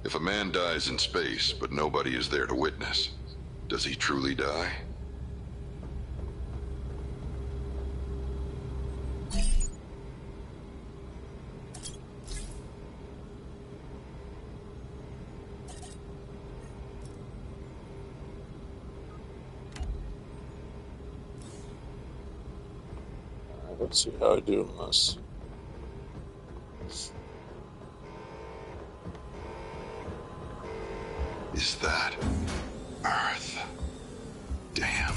If a man dies in space, but nobody is there to witness, does he truly die? Let's see how I do in this. Is that Earth? Damn.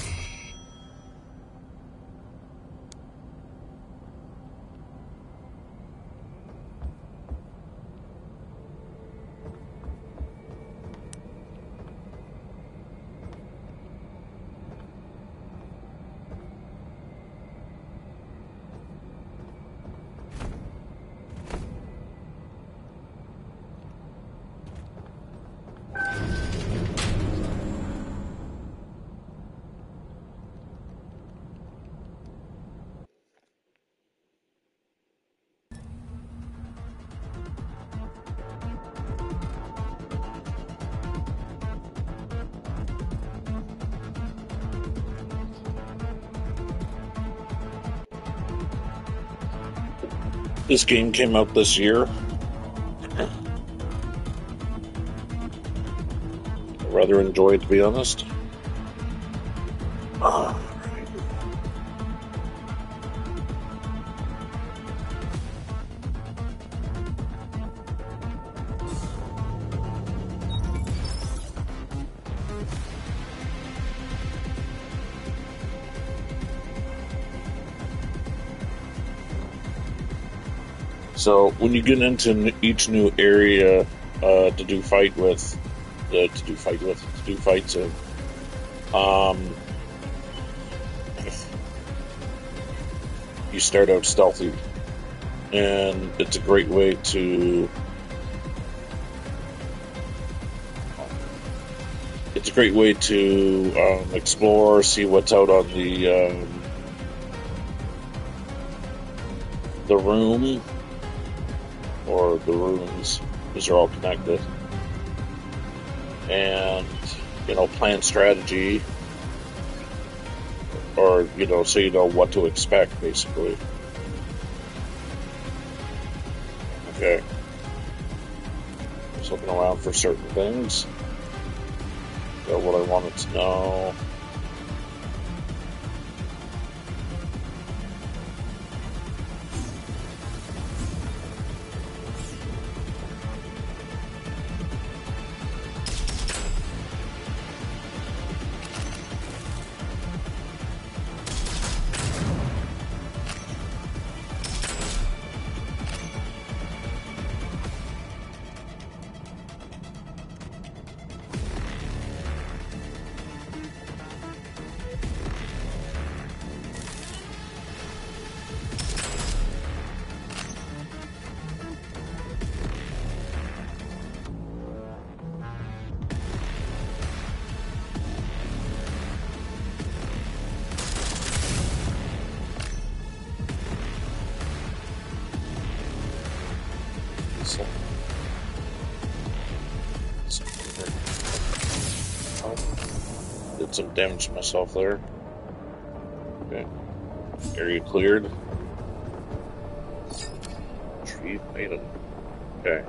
This game came out this year. I rather enjoy it, to be honest. So when you get into each new area to do fights in, you start out stealthy, and it's a great way to explore, see what's out on the room. Or the rooms, because they're all connected, and plan strategy, or so you know what to expect, basically. Okay, just looking around for certain things. Got what I wanted to know. Did some damage to myself there. Okay. Area cleared. Retrieve item. Okay.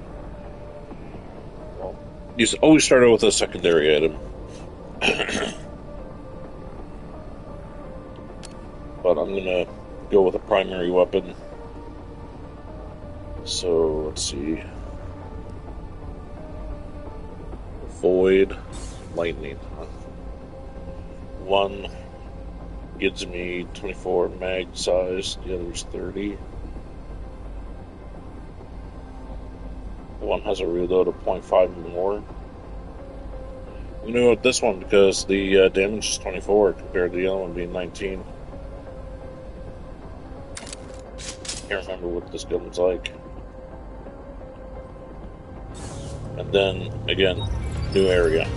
Well, you always start out with a secondary item. But I'm gonna go with a primary weapon. So, let's see. Void. Lightning. One gives me 24 mag size, the other's 30. One has a reload of 0.5 more. I'm going to go with this one because the damage is 24 compared to the other one being 19. Can't remember what this gun's like. And then, again, new area.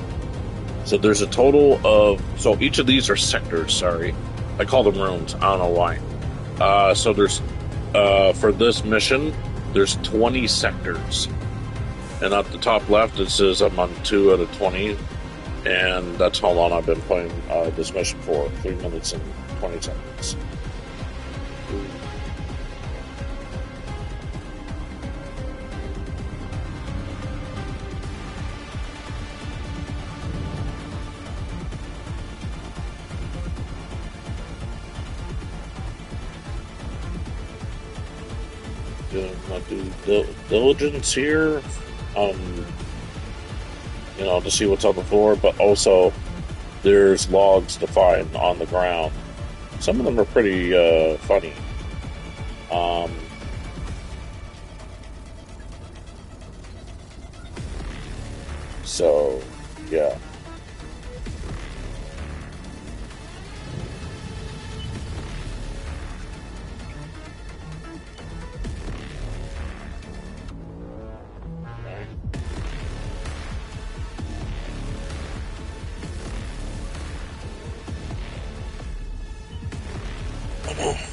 So there's a total of... So each of these are sectors, sorry. I call them rooms, I don't know why. So there's... for this mission, there's 20 sectors. And at the top left, it says I'm on 2 out of 20. And that's how long I've been playing this mission for. 3 minutes and 20 seconds. Doing my due diligence here. You know, to see what's on the floor, but also there's logs to find on the ground. Some of them are pretty funny. So, yeah.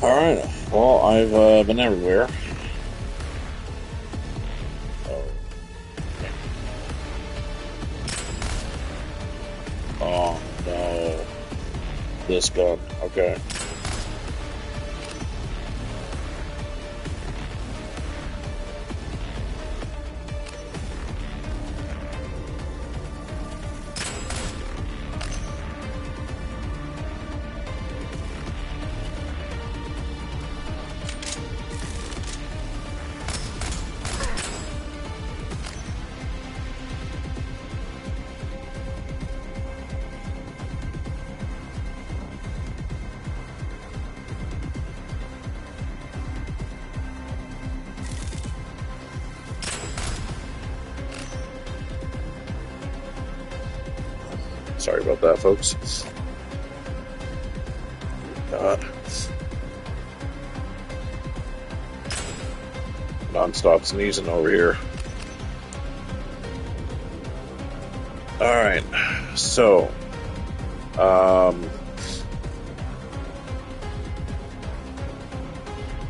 Alright, well, I've been everywhere. Oh, no. This gun, okay. Sorry about that, folks. God. Non-stop sneezing over here. Alright, so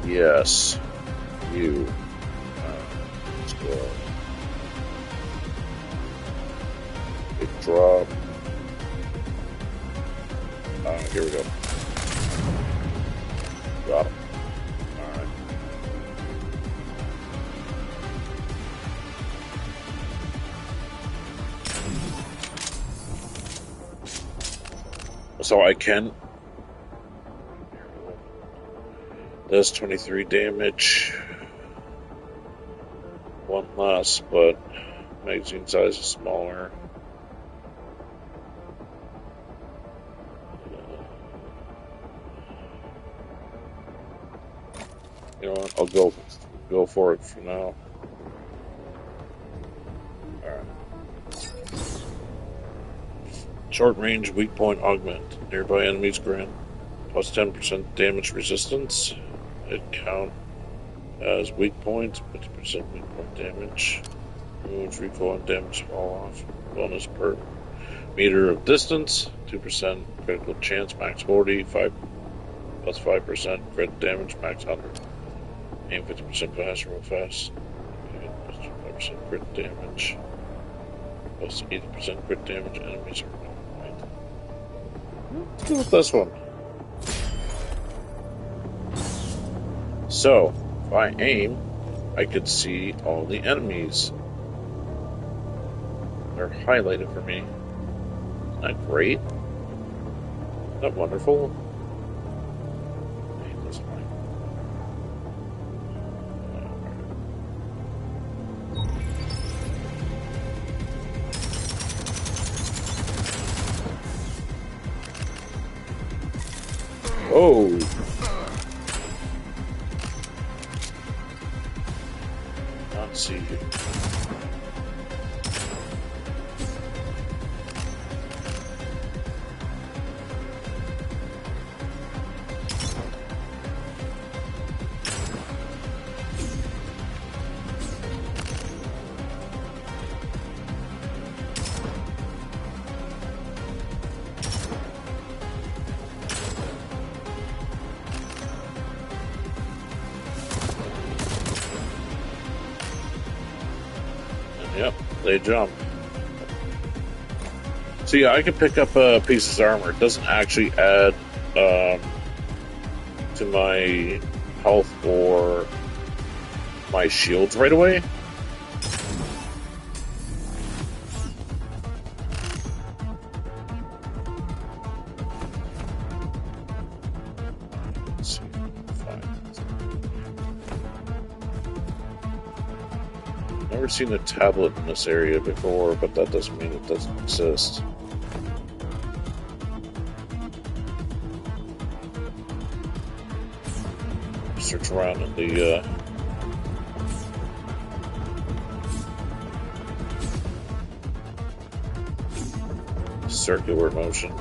yes, you let's go. Big drop. Here we go. Got him. Alright. So I can. Does 23 damage. One less, but magazine size is smaller. You know what? I'll go for it for now. Alright. Short range weak point augment. Nearby enemies grant plus 10% damage resistance. It count as weak points, 50% weak point damage. Removes recoil and damage fall off. Bonus per meter of distance. 2% critical chance, max 40. 5 plus 5% crit damage, max 100. Aim 50% faster, real fast. Okay, plus 5% crit damage. Plus 80% crit damage. Enemies are right. Let's go with this one. So, if I aim, I could see all the enemies. They're highlighted for me. Isn't that great? Isn't that wonderful? Oh! Not see you. Yep, they jump. See, I can pick up a piece of armor. It doesn't actually add to my health or my shields right away. Let's see. Never seen a tablet in this area before, but that doesn't mean it doesn't exist. Search around in the circular motion,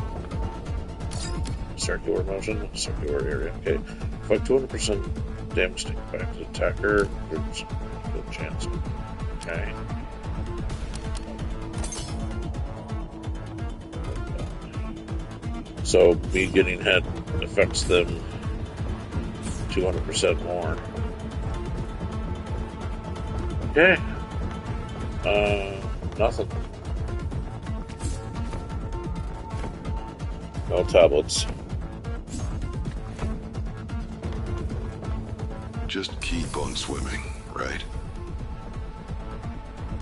circular area. Okay, inflict 200% damage taken back to the attacker. There's a good chance. Okay. So me getting hit affects them 200% more. Okay. Nothing. No tablets. Just keep on swimming, right?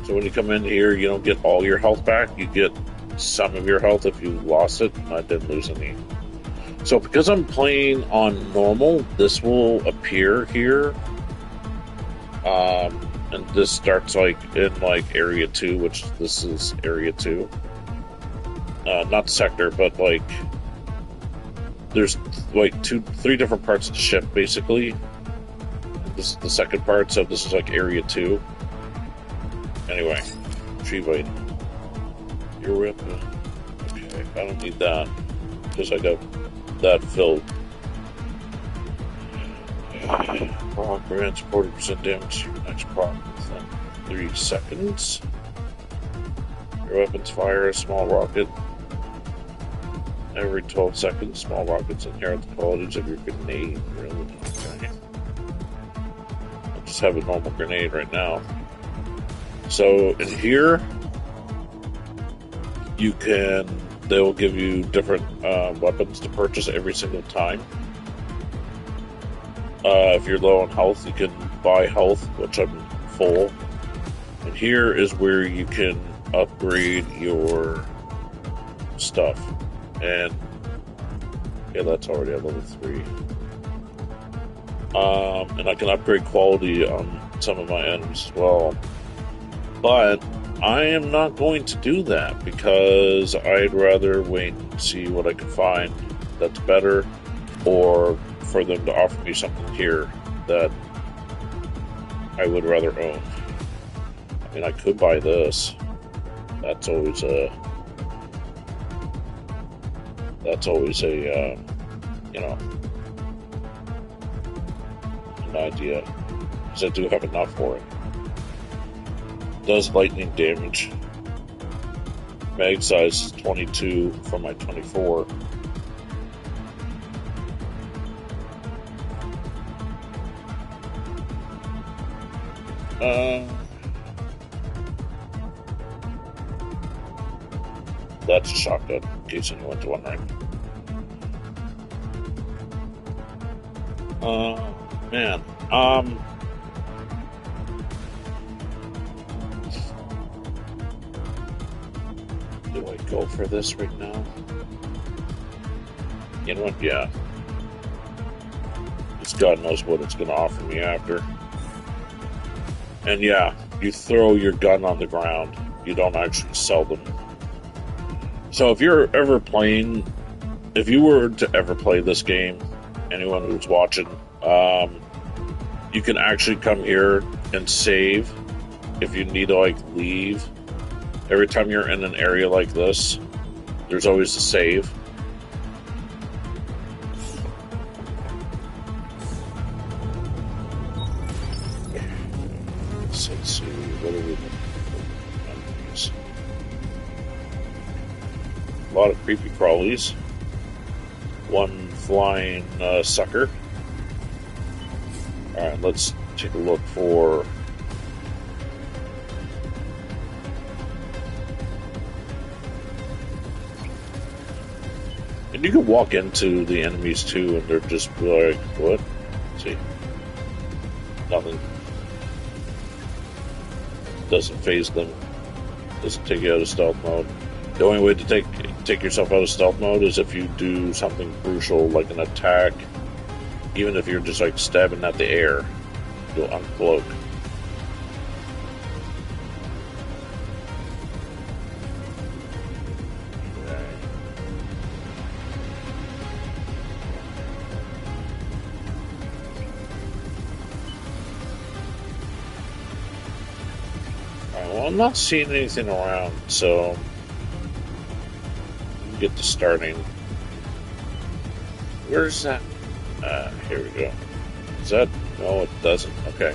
So when you come in here, you don't get all your health back. You get some of your health if you lost it, and I didn't lose any. So because I'm playing on normal, this will appear here. And this starts like in like area 2, which this is area 2. Not sector, but like there's like 3 different parts of the ship basically. This is the second part, so this is like area 2. Anyway, tree blade. Your whip. Okay, I don't need that because I got that filled. Proc grants 40% damage to your next proc within 3 seconds. Your weapons fire a small rocket every 12 seconds. Small rockets inherit the qualities of your grenade. Really? Okay. I just have a normal grenade right now. So in here, they will give you different weapons to purchase every single time. If you're low on health, you can buy health, which I'm full. And here is where you can upgrade your stuff. And yeah, that's already at level 3. And I can upgrade quality on some of my enemies as well. But I am not going to do that because I'd rather wait and see what I can find that's better, or for them to offer me something here that I would rather own. I mean, I could buy this. That's always a an idea, because I do have enough for it. Does lightning damage. Mag size is 22 from my 24. That's a shotgun, in case anyone's wondering. Man, do I go for this right now? You know what? Yeah. Because God knows what it's going to offer me after. And yeah, you throw your gun on the ground. You don't actually sell them. So if you were to ever play this game, anyone who's watching, you can actually come here and save if you need to like leave. Every time you're in an area like this, there's always a save. So let's see, what are we looking for? A lot of creepy crawlies. One flying sucker. Alright, let's take a look for And you can walk into the enemies too, and they're just like, what? See? Nothing. Doesn't phase them. Doesn't take you out of stealth mode. The only way to take yourself out of stealth mode is if you do something crucial, like an attack. Even if you're just like stabbing at the air, you'll uncloak. Well, I'm not seeing anything around, so we can get to starting. Where's that? Here we go. Is that? No, it doesn't. Okay.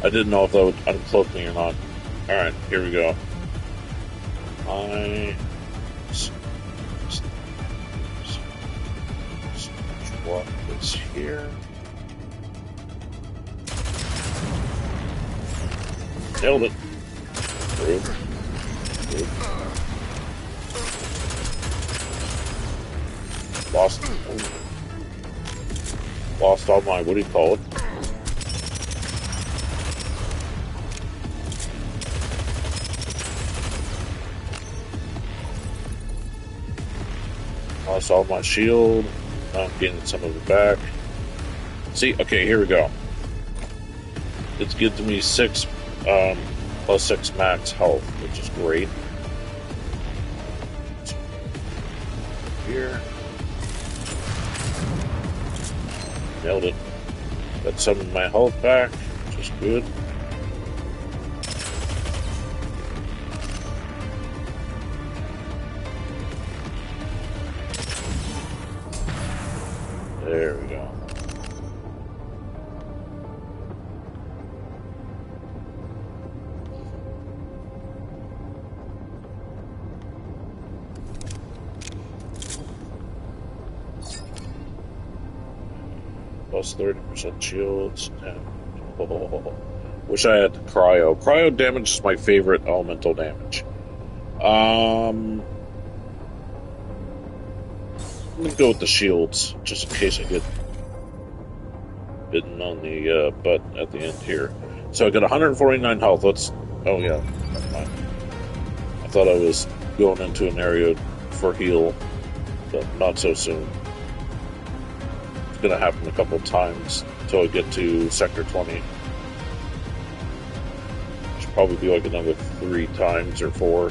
I didn't know if that would uncloak me or not. Alright, here we go. Swap this here. Nailed it. Good. Lost all my, what do you call it? Lost all my shield. Now I'm getting some of it back. See, okay, here we go. It's giving me 6 plus 6 max health, which is great. Here. Nailed it. Got some of my health back, which is good. There we go. Plus 30% shields. Wish I had cryo. Cryo damage is my favorite elemental damage. I'm gonna go with the shields, just in case I get bitten on the butt at the end here. So I got 149 health. Let's. Oh yeah, never mind. I thought I was going into an area for heal, but not so soon. It's gonna happen a couple times until I get to sector 20. Should probably be like another 3 times or 4.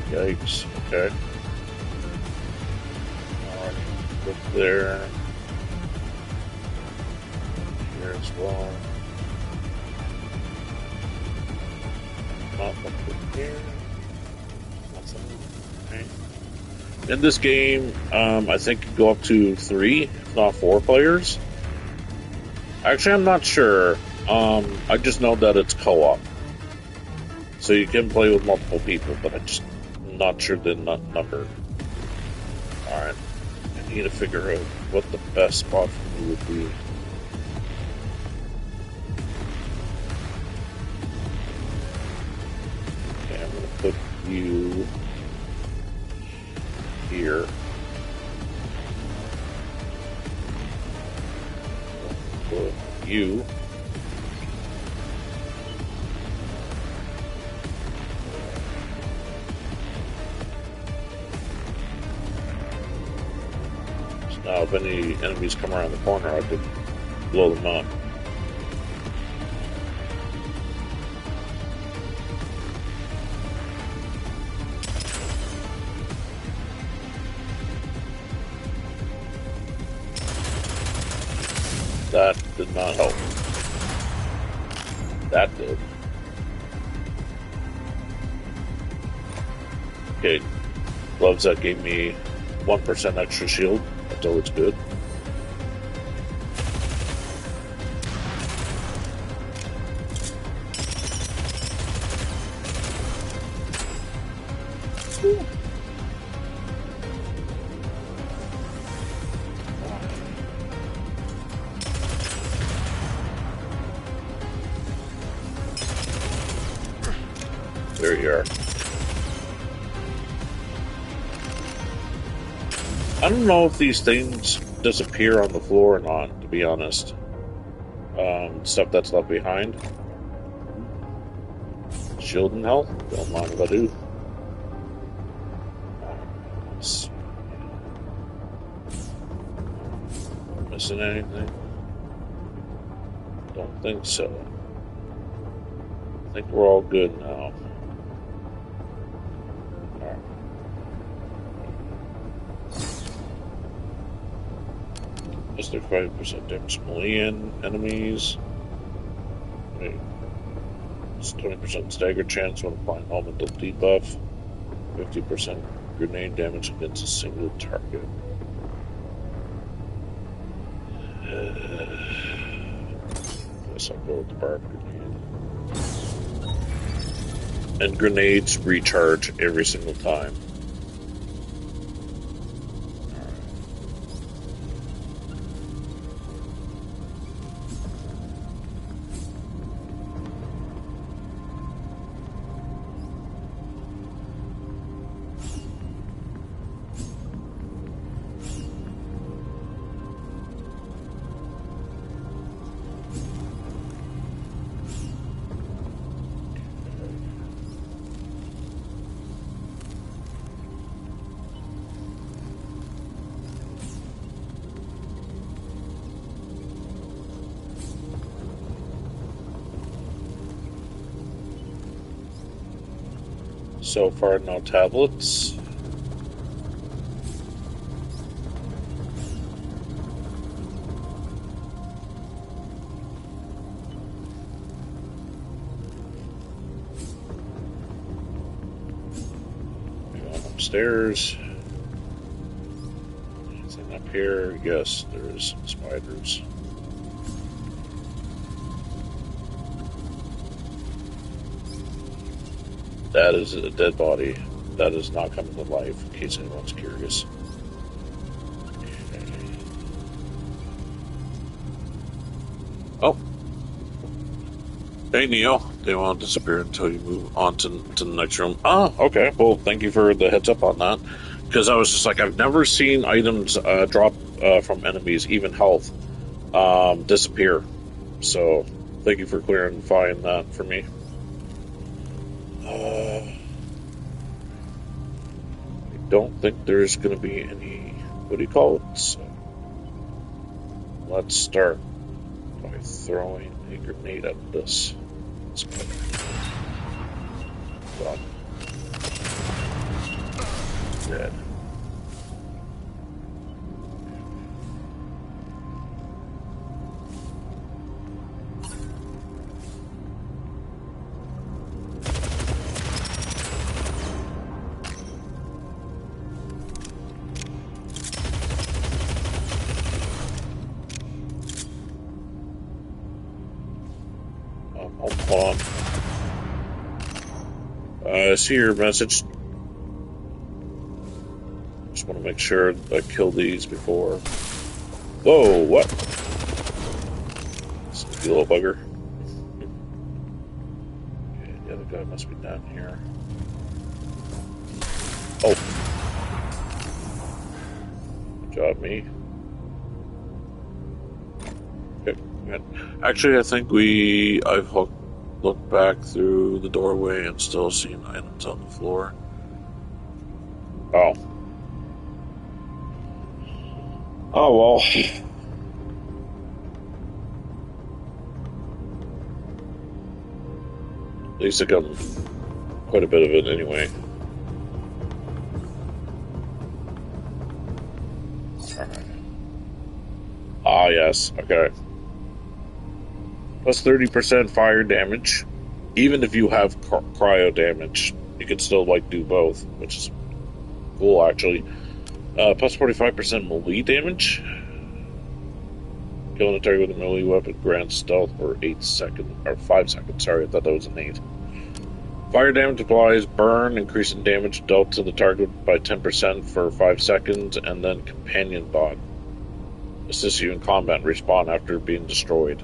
Yikes, okay. Alright, look there. Here as well. Not up here. Nothing. Okay. In this game, I think you go up to 3, if not 4 players. Actually, I'm not sure. I just know that it's co-op. So you can play with multiple people, but I'm not sure the number. Alright. I need to figure out what the best spot for me would be. Okay, I'm going to put you here. Put you. Now, if any enemies come around the corner, I could blow them up. That did not help. That did. Okay, gloves that gave me 1% extra shield. That's always good. There you are. I don't know if these things disappear on the floor or not, to be honest. Stuff that's left behind. Shield and health, don't mind if I do. Missing anything? Don't think so. I think we're all good now. Is there 5% damage melee enemies? Wait. It's 20% stagger chance when applying elemental debuff. 50% grenade damage against a single target. Guess I'll go with the barb grenade. And grenades recharge every single time. So far, no tablets. Going upstairs. Anything up here? Yes, there is some spiders. That is a dead body. That is not coming to life, in case anyone's curious. Okay. Oh. Hey, Neo. They won't disappear until you move on to the next room. Ah, okay. Well, thank you for the heads up on that. Because I was just like, I've never seen items drop from enemies, even health, disappear. So, thank you for clarifying that for me. I don't think there's going to be any, what do you call it? So let's start by throwing a grenade at this. Let's go. Done. Dead. Hold on. I see your message. Just want to make sure I kill these before. Whoa, what? Sneaky little bugger. Okay, the other guy must be down here. Oh. Good job, me. Okay, good. Actually, I think I've looked back through the doorway and still seen items on the floor. Oh. Oh, well. At least I got quite a bit of it anyway. Ah, yes. Okay. Plus 30% fire damage. Even if you have cryo damage, you can still, do both, which is cool, actually. Plus 45% melee damage. Killing a target with a melee weapon grants stealth for 5 seconds. Sorry, I thought that was an 8. Fire damage applies burn, increasing damage dealt to the target by 10% for 5 seconds, and then companion bot. Assists you in combat and respawn after being destroyed.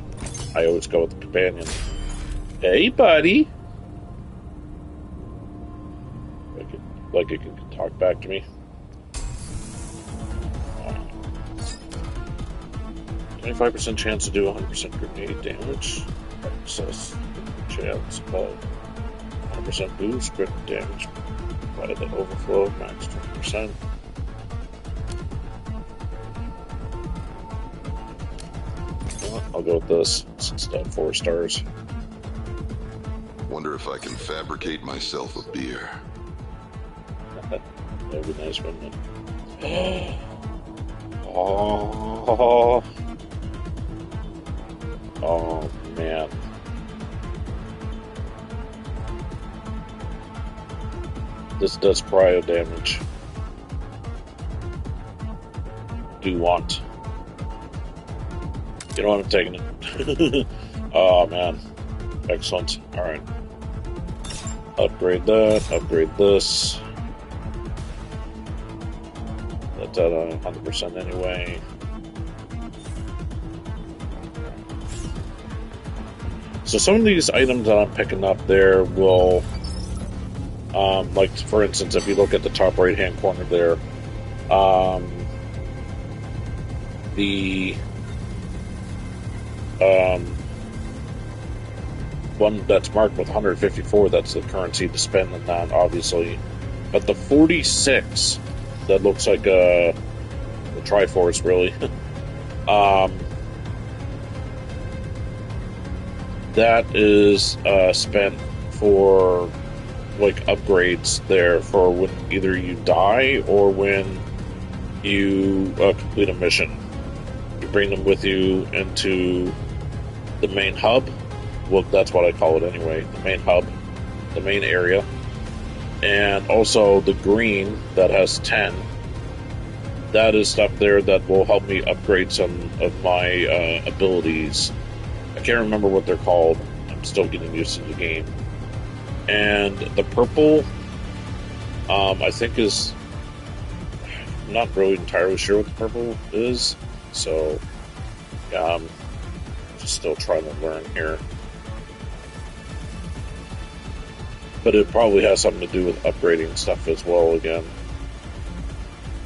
I always go with the companion. Hey, buddy. like it can talk back to me. 25% chance to do 100% grenade damage. Access chance above 100% boost, crit damage by the overflow, max 20%. I'll go with this. It's 4 stars. Wonder if I can fabricate myself a beer. That would be nice, wouldn't it? Oh. Oh, man. This does cryo damage. Do want. You know what? I'm taking it. Oh, man. Excellent. Alright. Upgrade that. Upgrade this. That's at 100% anyway. So some of these items that I'm picking up there will, like for instance, if you look at the top right hand corner there, the one that's marked with 154, that's the currency to spend on that, obviously. But the 46, that looks like a Triforce, really. That is spent for like upgrades there for when either you die or when you complete a mission. You bring them with you into the main hub. Well, that's what I call it anyway. The main hub, the main area. And also the green that has 10. That is stuff there that will help me upgrade some of my abilities. I can't remember what they're called. I'm still getting used to the game. And the purple, I think is... I'm not really entirely sure what the purple is. So, yeah, I'm just still trying to learn here. But it probably has something to do with upgrading stuff as well again.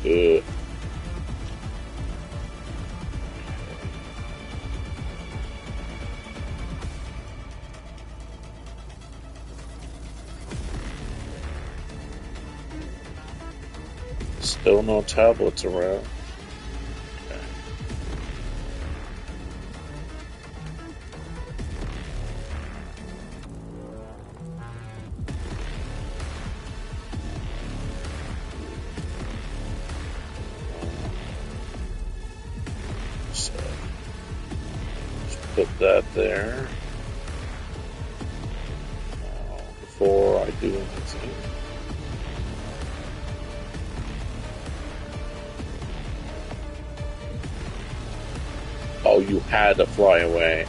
Ugh. Still no tablets around. Okay. So, just put that there. Now, before I do anything. Oh, you had to fly away.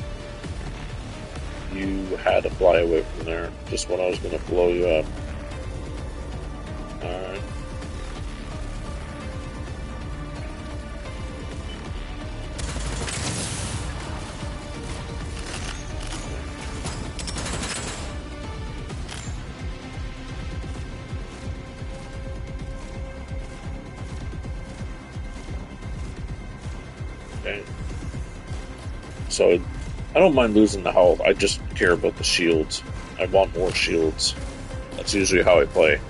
You had to fly away from there. Just when I was going to blow you up. Alright. Okay. So, I don't mind losing the health, I just care about the shields. I want more shields. That's usually how I play.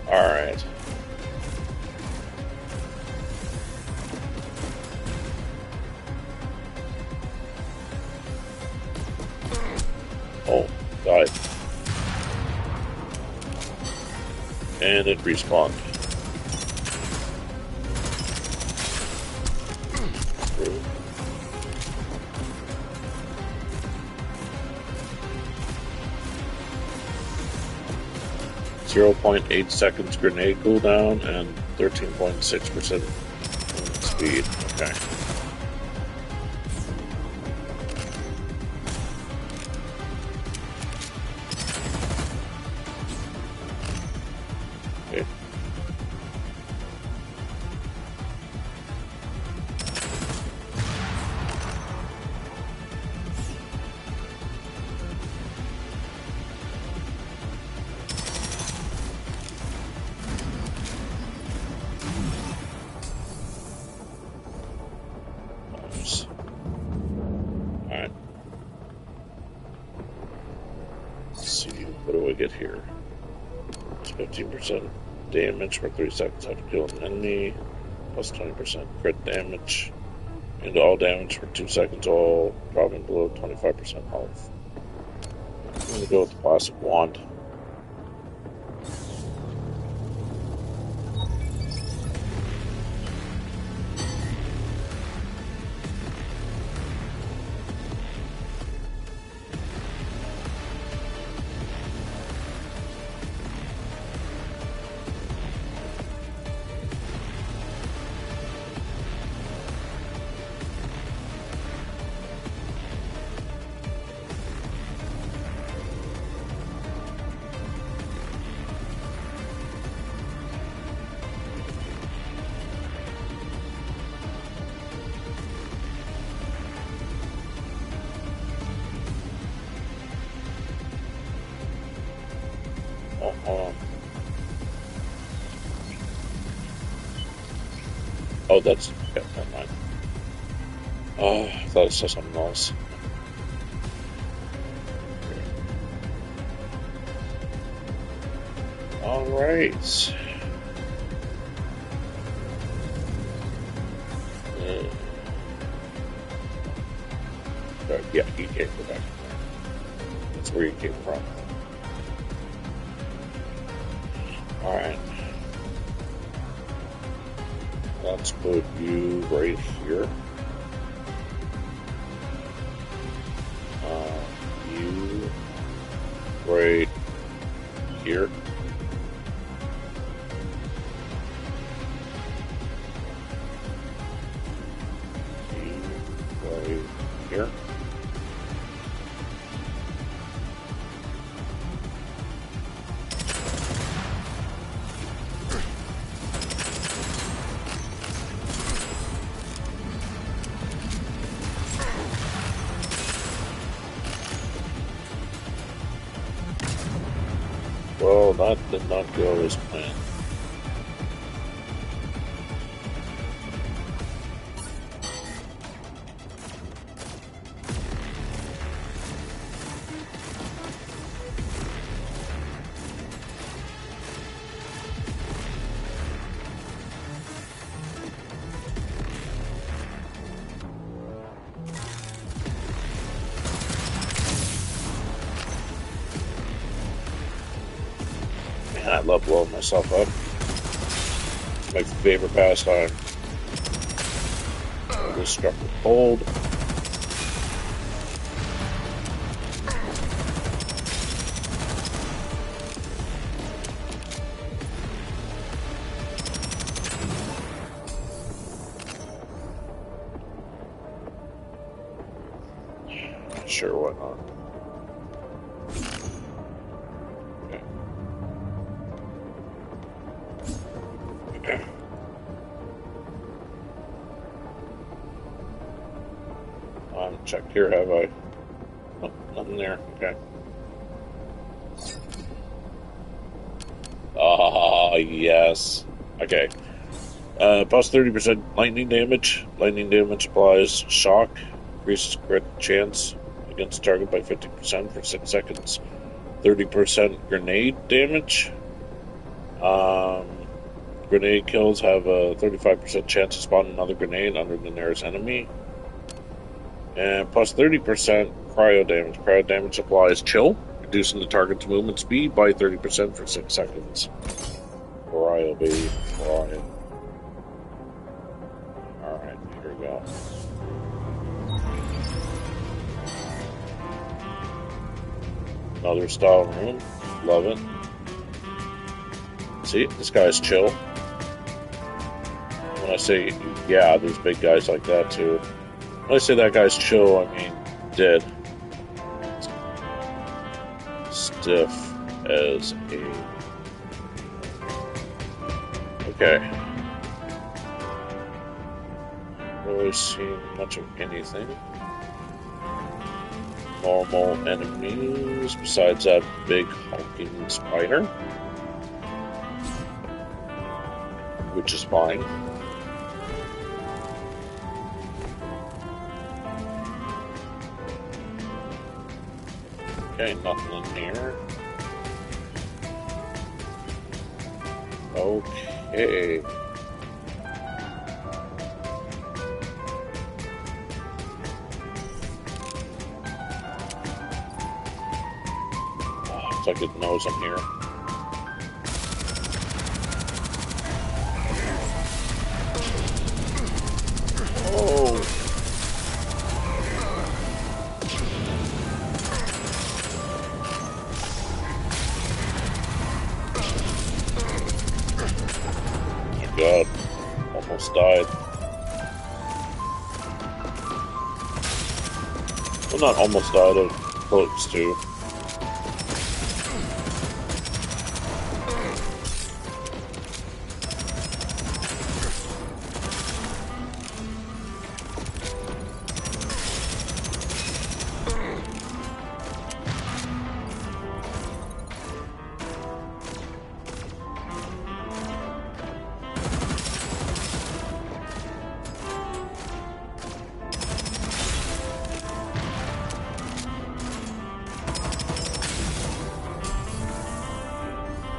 Alright. Oh, died. And it respawned. 0.8 seconds grenade cooldown and 13.6% speed. Okay. Okay. What do I get here? It's 15% damage for 3 seconds after killing an enemy, plus 20% crit damage, and all damage for 2 seconds, all dropping below 25% health. I'm going to go with the plastic wand. Oh, hold on. Oh, that's... Yeah, never mind. Oh, I thought it said something else. Alright. Yeah, you can't go back. That's where you came from. Alright. Let's put you right here. You right here. You right here. Well, that did not go as planned. Man, I love blowing myself up. It's my favorite pastime. I was struck with cold. Sure, why not? Okay. Check here, have I? Oh, nothing there. Okay. Ah, yes. Okay. Plus 30% lightning damage. Lightning damage applies shock. Increases crit chance against target by 50% for 6 seconds. 30% grenade damage. Grenade kills have a 35% chance to spawn another grenade under the nearest enemy. And plus 30% cryo damage. Cryo damage applies chill, reducing the target's movement speed by 30% for 6 seconds. Cryo, baby. Cryo. Alright, here we go. Another style room. Love it. See, this guy's chill. When I say, yeah, there's big guys like that too. When I say that guy's chill, I mean dead. Stiff as a... Okay. Not really seen much of anything. Normal enemies, besides that big hulking spider. Which is fine. Okay, nothing in here. Okay. Oh, it's like it knows I'm here. Oh. God, almost died. Well, not almost died, I was close to.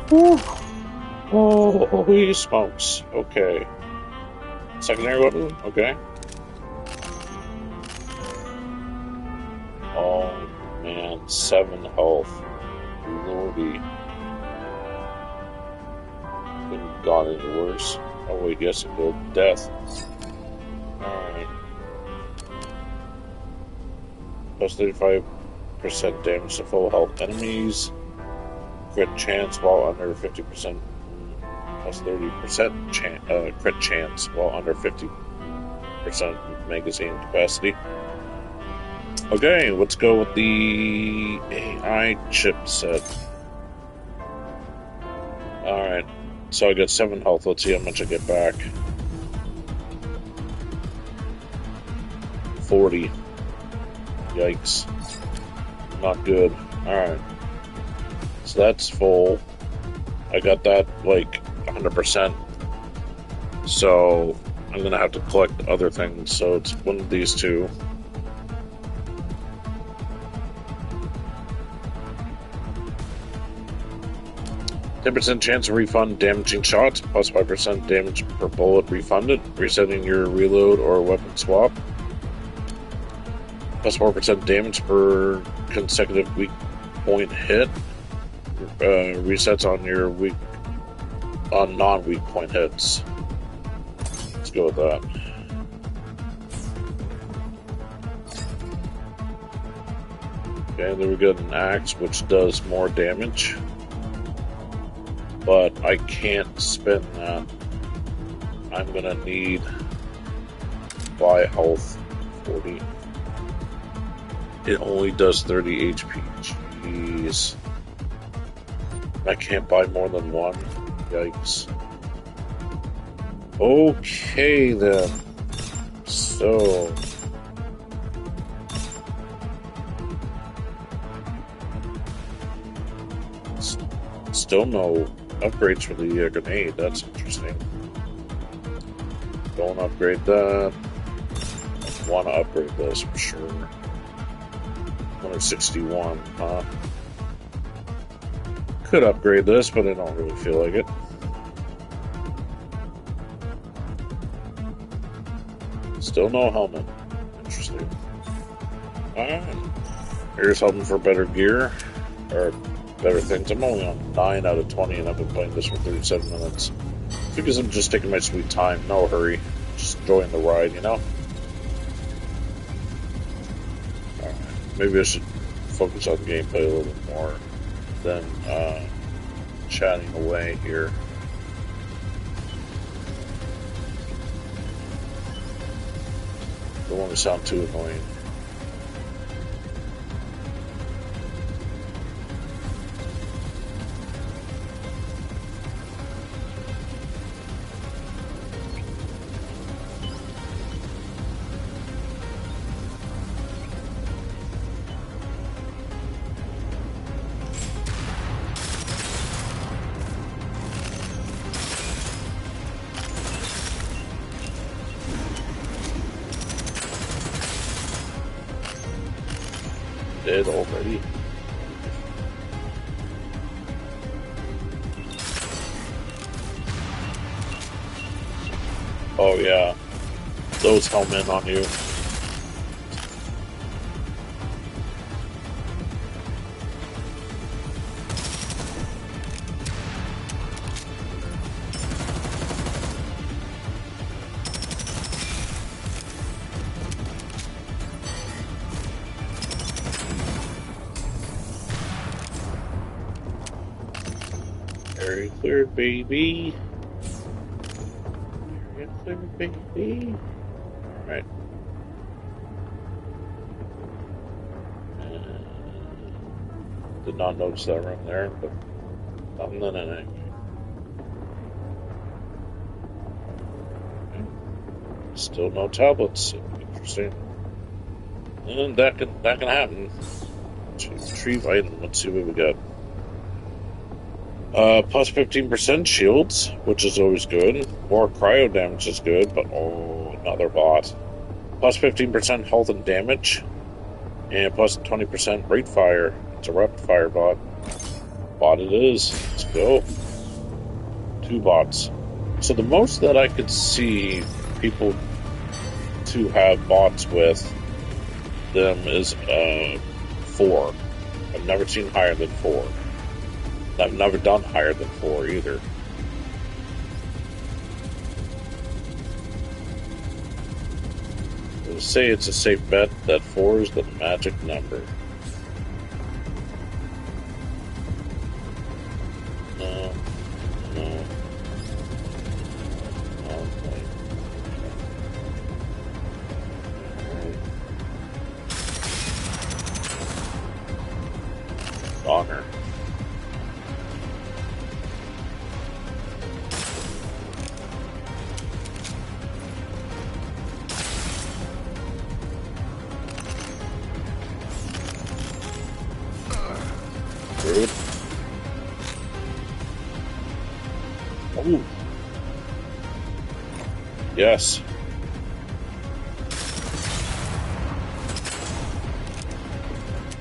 Whew. Oh, holy smokes. Okay. Secondary weapon? Okay. Oh, man. 7 health. Lordy. Couldn't have gone any worse. Oh, wait, yes, it could. Death. Alright. Plus 35% damage to full health enemies. Crit chance while under 50%. Plus 30% crit chance while under 50% magazine capacity. Okay, let's go with the AI chipset. Alright, so I got 7 health. Let's see how much I get back. 40. Yikes. Not good. Alright. So that's full. I got that like 100%. So I'm gonna have to collect other things. So it's one of these two. %10 chance to refund damaging shots, plus 5% damage per bullet refunded, resetting your reload or weapon swap. Plus 4% damage per consecutive weak point hit. Resets on your non-weak point hits. Let's go with that. Okay, then we got an axe which does more damage, but I can't spend that. I'm gonna need buy health 40. It only does 30 HP. Jeez. I can't buy more than one. Yikes. Okay then. So still no upgrades for the grenade. That's interesting. Don't upgrade that. I want to upgrade this for sure. 161, huh? Could upgrade this, but I don't really feel like it. Still no helmet. Interesting. Alright. Here's hoping for better gear. Or better things. I'm only on 9 out of 20 and I've been playing this for 37 minutes. Because I'm just taking my sweet time. No hurry. Just enjoying the ride, you know? Alright. Maybe I should focus on gameplay a little bit more than chatting away here. Don't want to sound too annoying. Dead already. Oh yeah, those home in on you. Area cleared, baby. Area cleared, baby. Alright. Did not notice that room there, but nothing in it. Still no tablets. Interesting. And that can happen. Retrieve item. Let's see what we got. Plus 15% shields, which is always good. More cryo damage is good, but oh, another bot. Plus 15% health and damage, and plus 20% rate fire. It's a rapid fire bot. Bot it is. Let's go. 2 bots. So the most that I could see people to have bots with them is 4. I've never seen higher than 4. I've never done higher than 4 either. I would say it's a safe bet that 4 is the magic number. No. Honor. Rude. Oh. Yes.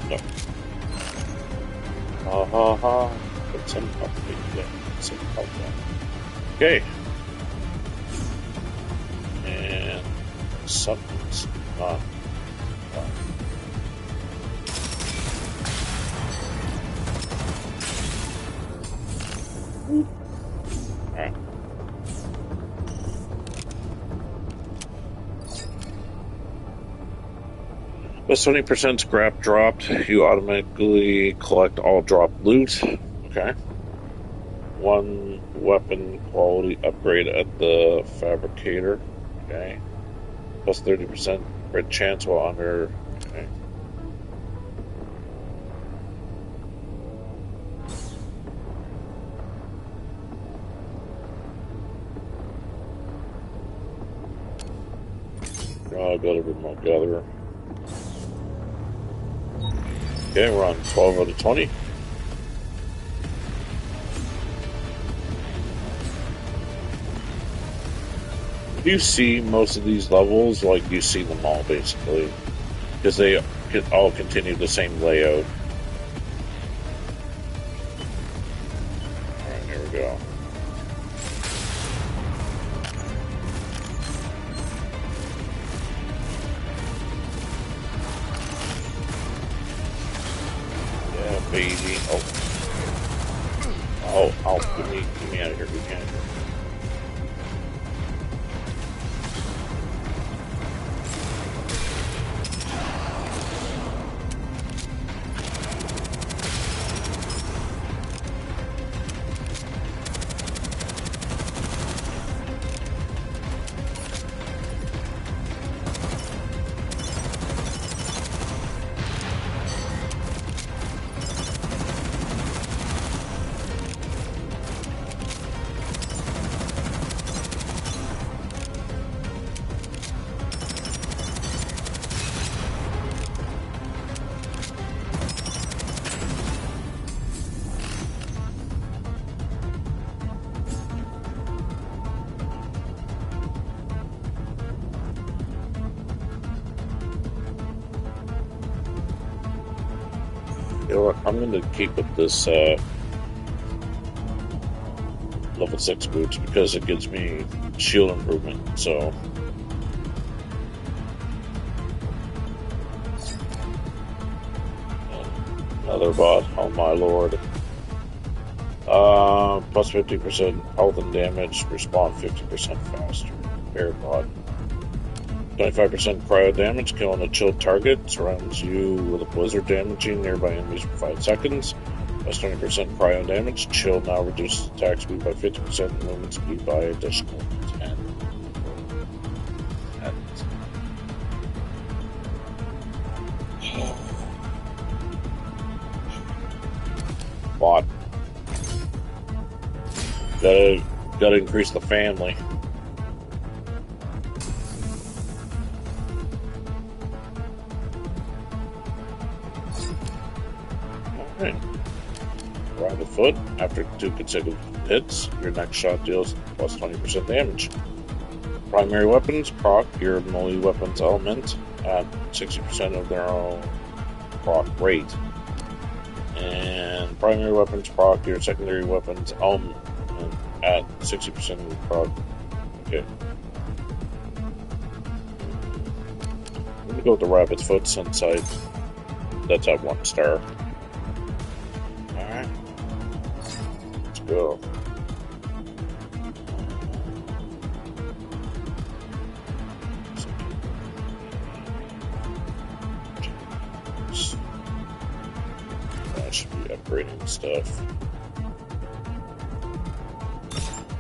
No. Ha ha ha. Put some help there. Put some help there. Okay. And something's not. Alright. With 20% scrap dropped, you automatically collect all dropped loot. Okay. 1 weapon quality upgrade at the fabricator. Okay. Plus 30% crit chance while under. Okay. I got a remote gatherer. Okay, we're on 12 out of 20. You see most of these levels like you see them all basically, because they all continue the same layout. Alright, here we go. Yeah, baby. Oh, get me out of here, get me out of here. You know what, I'm going to keep with this level 6 boots because it gives me shield improvement, so... Another bot, oh my lord. Plus 50% health and damage, respawn 50% faster. Bear bot. 25% cryo damage, killing a chilled target, surrounds you with a blizzard damaging nearby enemies for 5 seconds. Plus 20% cryo damage, chill now reduces attack speed by 50% and movement speed by additional 10. Bot. Gotta increase the family. Alright. Round of foot. After 2 consecutive hits, your next shot deals plus 20% damage. Primary weapons proc your melee weapons element at 60% of their own proc rate. And primary weapons proc your secondary weapons element at 60% of the proc. Okay. I'm gonna go with the rabbit's foot since that's at 1 star. Alright. Let's go. I should be upgrading stuff.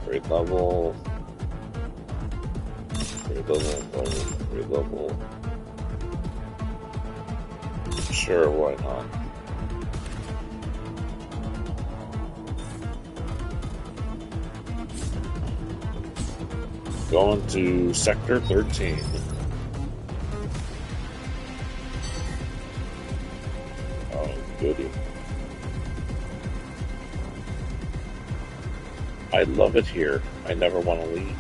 Grade level. Grade level. Sure, why not? Going to Sector 13. Oh, goody. I love it here. I never want to leave.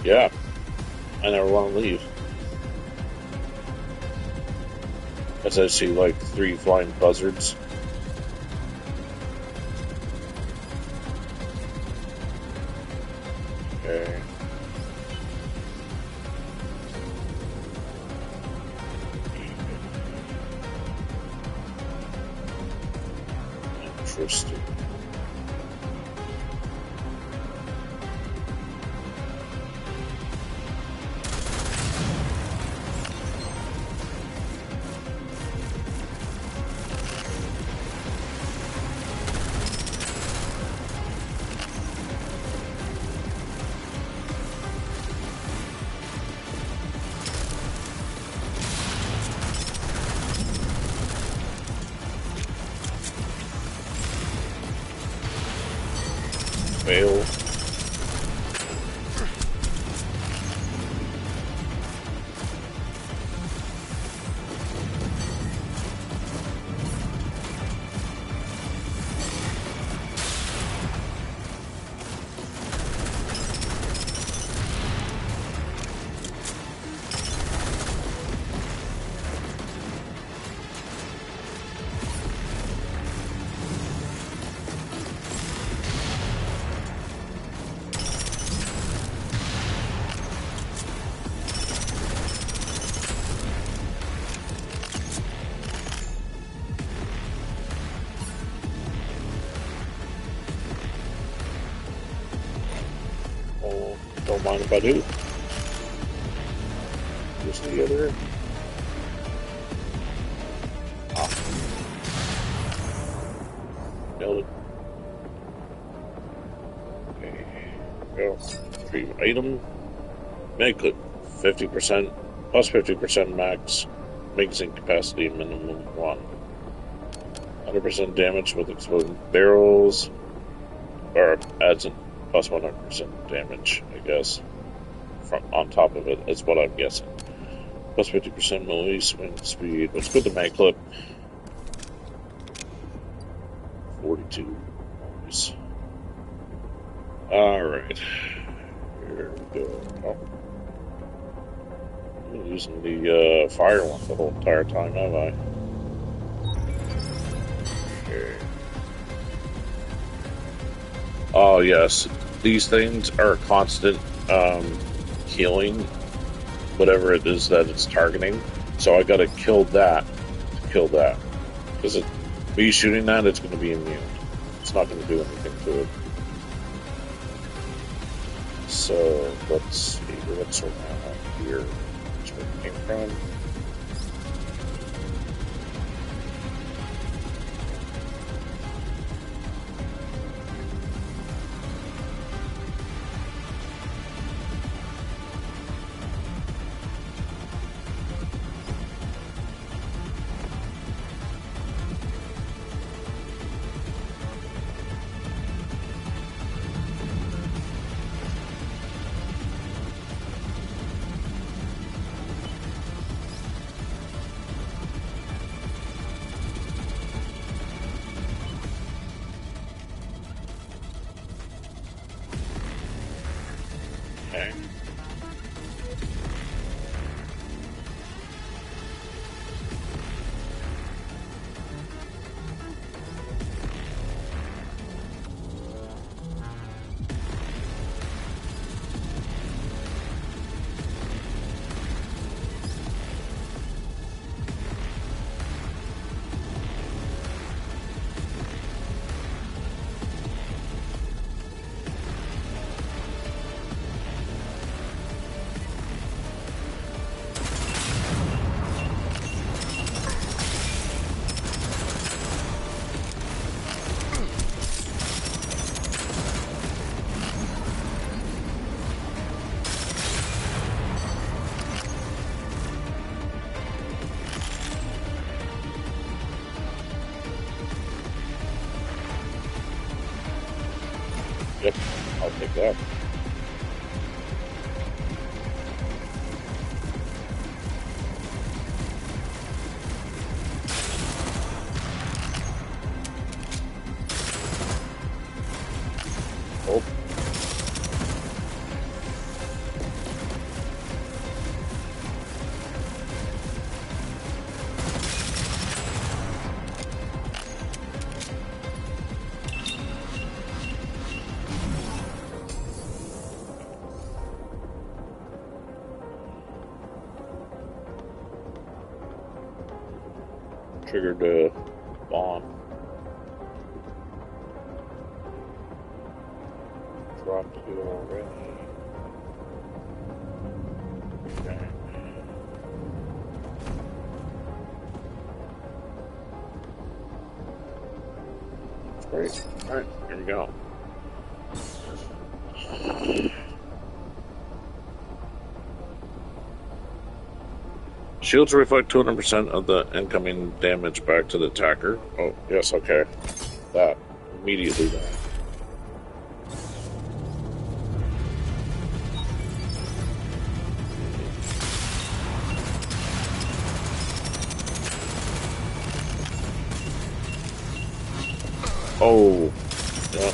Yeah, I never want to leave. As I see like 3 flying buzzards. Okay. Interesting. Fail. Don't mind if I do. Just the other. Ah. Nailed it. Okay. Go. Retrieve item. Make it 50%, plus 50% max magazine capacity, minimum 1. 100% damage with exploding barrels. Or adds a plus 100% damage, I guess. From on top of it, is what I'm guessing. Plus 50% melee swing speed. Let's go to mag clip. 42. Nice. Alright. Here we go. Oh. I'm using the fire one the whole entire time, have I? Okay. Oh, yes. These things are constant healing, whatever it is that it's targeting. So I gotta kill that to kill that. Because me shooting that, it's going to be immune. It's not going to do anything to it. So let's see. What's around here? That's where it came from. Okay. Yep, I'll take that. Oh. Triggered the bomb. Dropped you already. Okay. That's great. Alright, here we go. Shields reflect 200% of the incoming damage back to the attacker. Oh, yes, okay. That. Immediately that. Oh, yeah.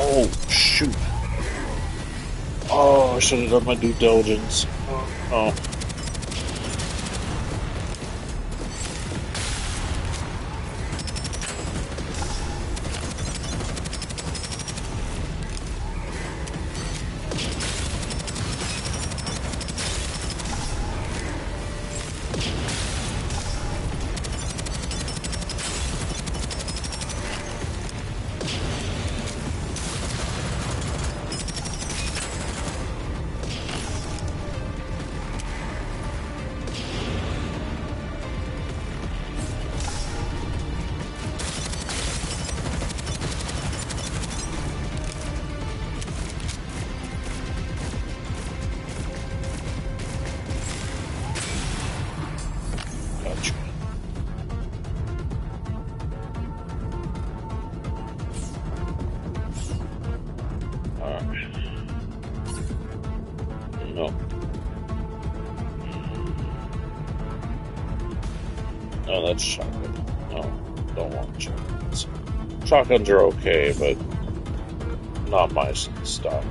Oh, shoot. Oh, I should have done my due diligence. Oh. Gotcha. Alright. No. No, that's shotgun. No, don't want shotguns. Shotguns are okay, but not my style.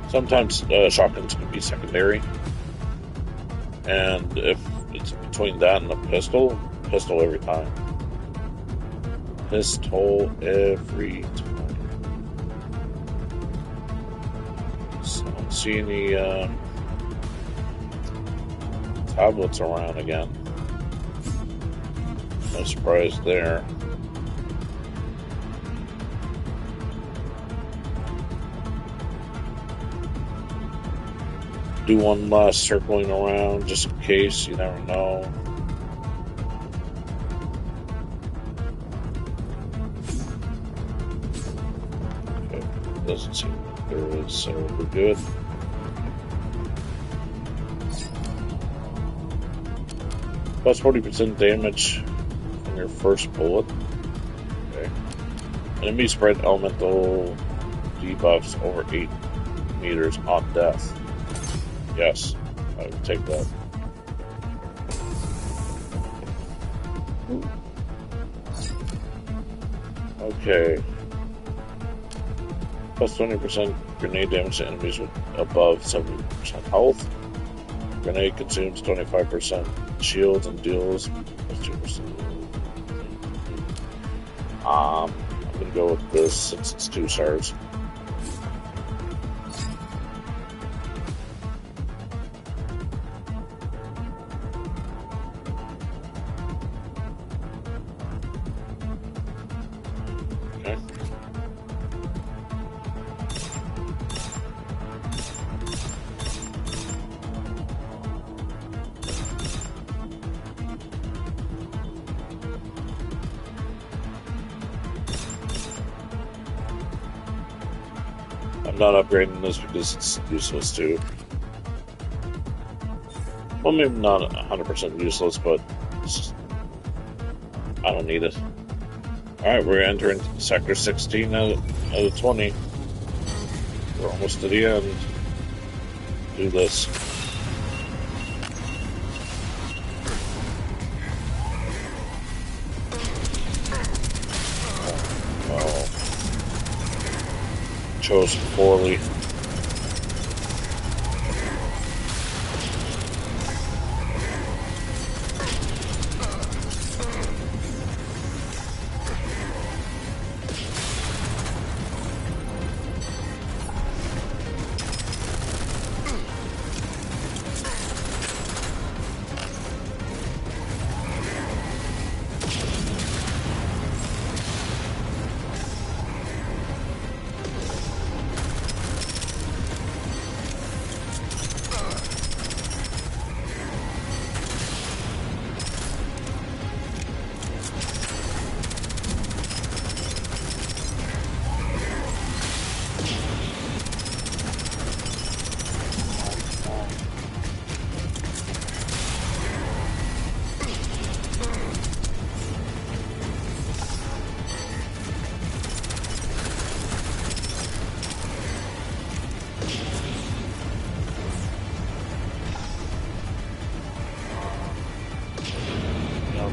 Sometimes shotguns can be secondary, and if it's between that and a pistol, pistol every time. Pistol every time. So I don't see any tablets around again. No surprise there. Do one last circling around just in case, you never know. Okay, doesn't seem like there is, so we're good. Plus 40% damage from your first bullet. Okay. Enemy spread elemental debuffs over 8 meters on death. Yes, I would take that. Okay. Plus 20% grenade damage to enemies with above 70% health. Grenade consumes 25% shields and deals plus 2%. I'm gonna go with this since it's 2 stars. I'm not upgrading this because it's useless too. Well, maybe not 100% useless, but just, I don't need it. Alright, we're entering Sector 16 out of 20. We're almost to the end. Do this. Oh. Chose poorly.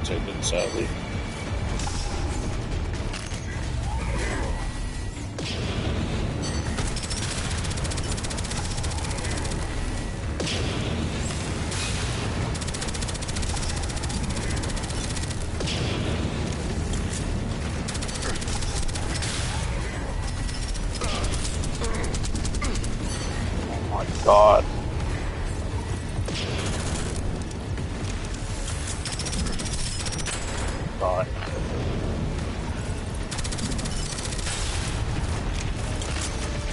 Taken, sadly. Oh my God. God.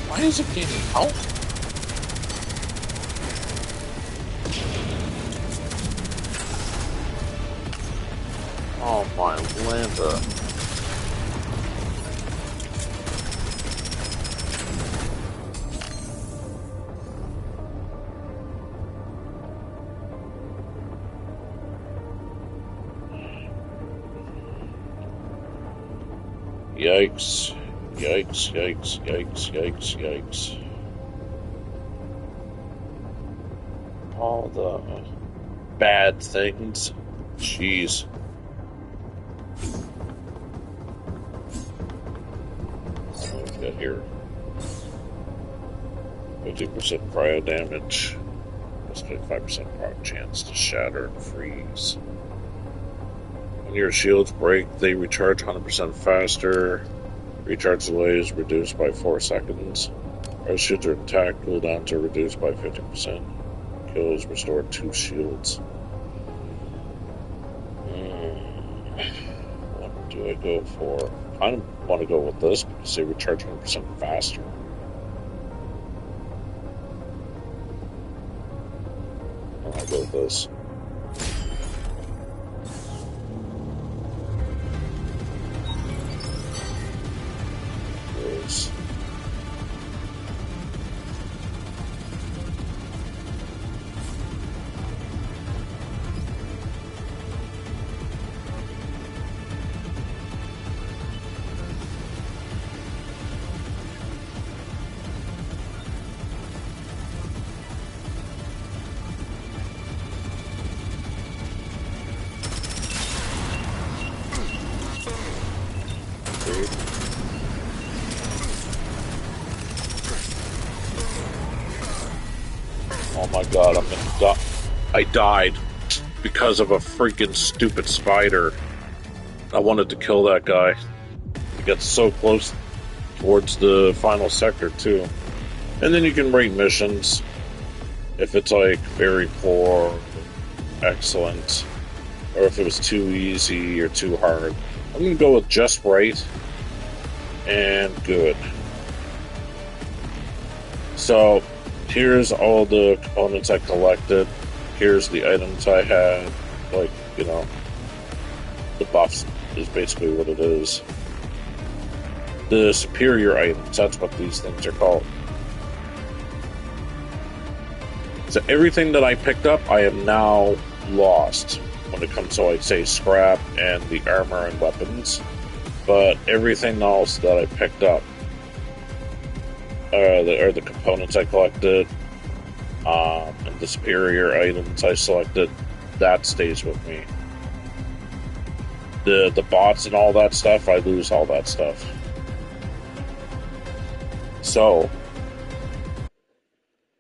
Why is it getting out? Oh my Lanta. Yikes. Yikes, yikes, yikes, yikes, yikes. All the bad things. Jeez. What do we got here? 50% cryo damage. Plus 55% proc chance to shatter and freeze. When your shields break, they recharge 100% faster. Recharge delay is reduced by 4 seconds. Our shields are attack cooldowns are reduced by 50%. Kills restore 2 shields. What do I go for? I kind of want to go with this because they recharge 100% faster. I'll go with this. Close. Oh my god, I'm gonna die. I died because of a freaking stupid spider. I wanted to kill that guy. I got so close towards the final sector too. And then you can rate missions if it's like very poor, excellent, or if it was too easy or too hard. I'm gonna go with just right and good. So here's all the components I collected. Here's the items I had. Like, you know, the buffs is basically what it is. The superior items, that's what these things are called. So everything that I picked up, I have now lost when it comes to, like, say, scrap and the armor and weapons. But everything else that I picked up, the components I collected, and the superior items I selected, that stays with me. The bots and all that stuff, I lose all that stuff. So,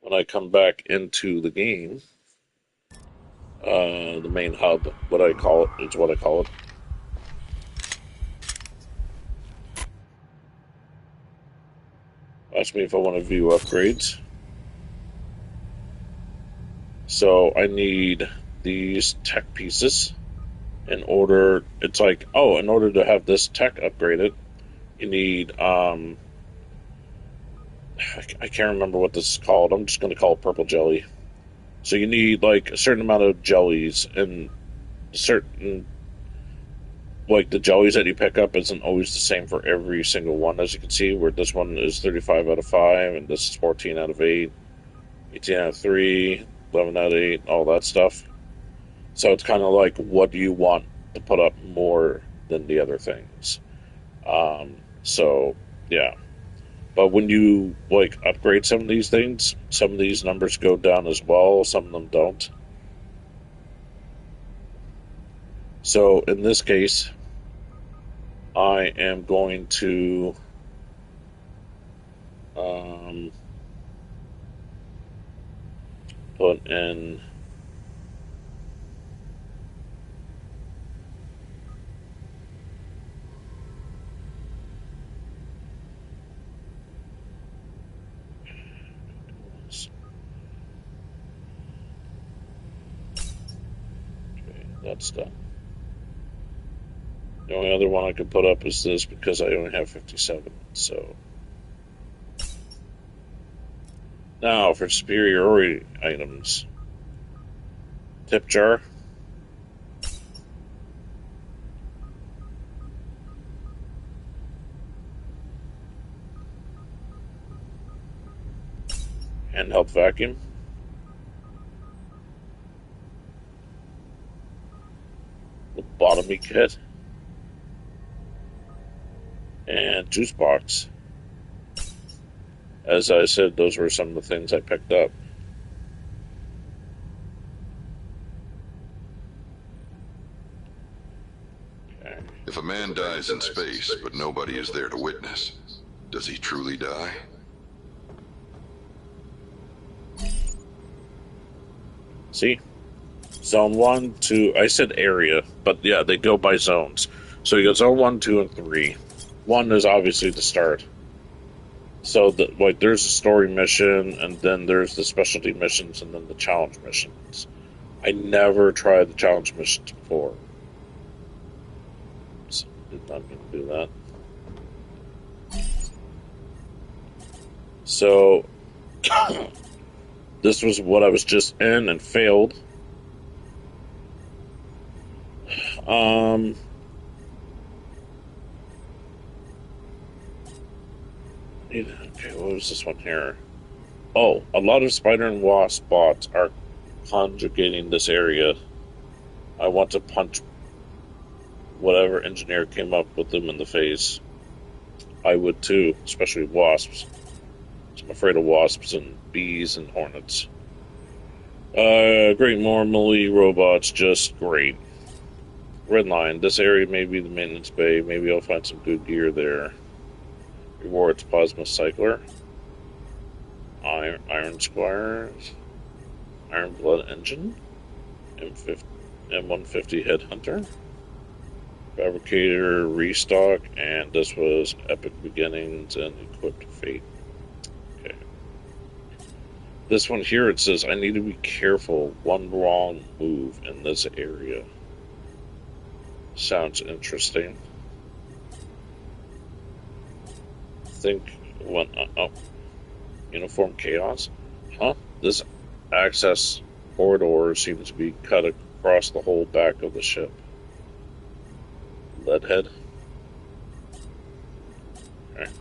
when I come back into the game, the main hub, what I call it, is what I call it. Ask me if I want to view upgrades. So I need these tech pieces in order. It's like, oh, in order to have this tech upgraded, you need I can't remember what this is called. I'm just going to call it purple jelly. So you need like a certain amount of jellies, and certain, like, the jellies that you pick up isn't always the same for every single one, as you can see, where this one is 35 out of 5, and this is 14 out of 8, 18 out of 3, 11 out of 8, all that stuff. So it's kind of like, what do you want to put up more than the other things? So, yeah. But when you, like, upgrade some of these things, some of these numbers go down as well, some of them don't. So, in this case, I am going to put in that's done. The only other one I could put up is this because I only have 57. So now for superiority items, tip jar, handheld vacuum, lobotomy kit, and juice box. As I said, those were some of the things I picked up. Okay. If a man dies in space, but nobody is there to witness, does he truly die? See? Zone 1, 2, I said area, but yeah, they go by zones. So you got zone 1, 2, and 3. 1 is obviously the start. So, there's a story mission, and then there's the specialty missions, and then the challenge missions. I never tried the challenge missions before. So, I'm not going to do that. So, this was what I was just in and failed. Okay, what was this one here? Oh, a lot of spider and wasp bots are conjugating this area. I want to punch whatever engineer came up with them in the face. I would too, especially wasps. I'm afraid of wasps and bees and hornets. Great normally robots, just great. Red line, this area may be the maintenance bay. Maybe I'll find some good gear there. Rewards, plasma cycler. Iron squires. Iron blood engine. M150 headhunter. Fabricator restock, and this was epic beginnings and equipped fate. Okay. This one here, it says I need to be careful. One wrong move in this area. Sounds interesting. Think when uniform chaos, huh? This access corridor seems to be cut across the whole back of the ship. Leadhead. Okay.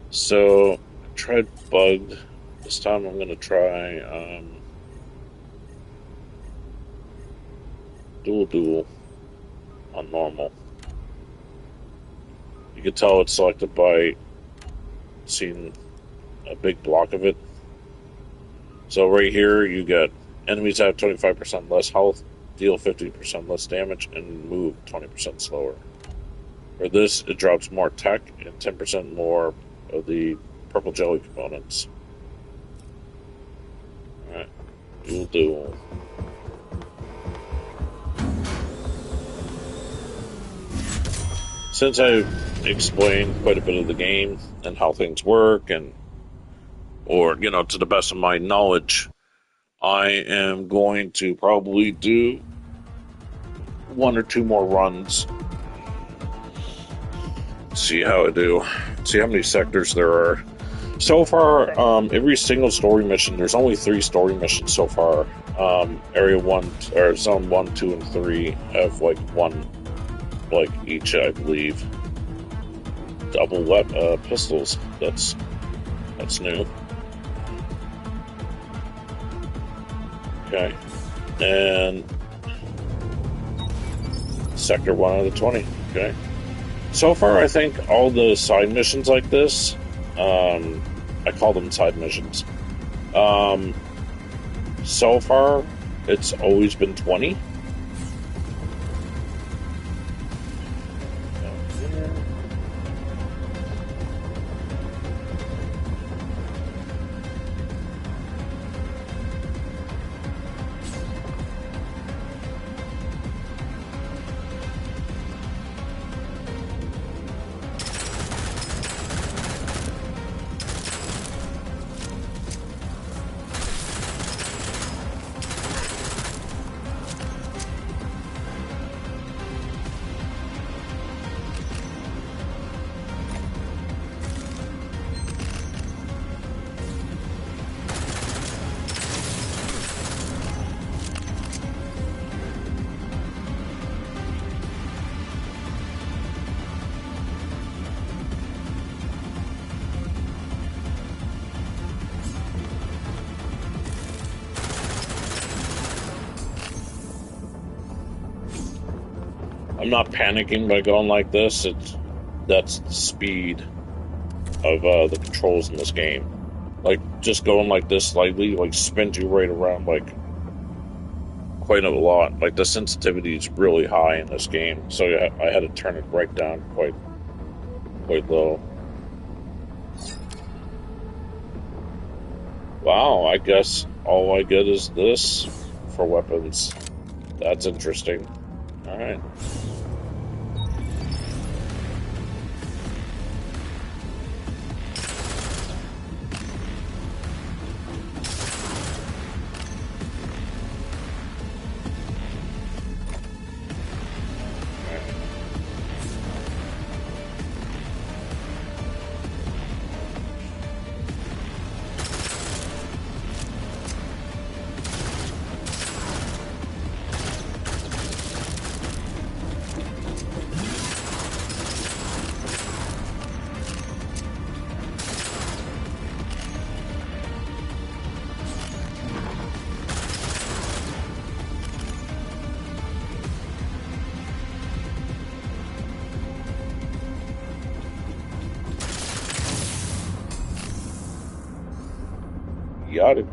So I tried bugged. This time I'm gonna try dual on normal. You can tell it's selected by seeing a big block of it. So right here you get enemies have 25% less health, deal 50% less damage, and move 20% slower. For this, it drops more tech and 10% more of the purple jelly components. Alright, dual. Since I've explained quite a bit of the game and how things work, to the best of my knowledge, I am going to probably do 1 or 2 more runs. See how I do. See how many sectors there are. So far, every single story mission, there's only 3 story missions so far. Area 1, or Zone 1, 2, and 3 have one each, I believe. Double pistols. That's new. Okay. And Sector 1 out of 20. Okay. So far, I think all the side missions like this, I call them side missions. So far, it's always been 20. I'm not panicking by going like this. That's the speed of the controls in this game. Like, just going like this slightly, spins you right around, quite a lot. Like, the sensitivity is really high in this game, so I had to turn it right down quite low. Wow, I guess all I get is this for weapons. That's interesting. Alright. Got it.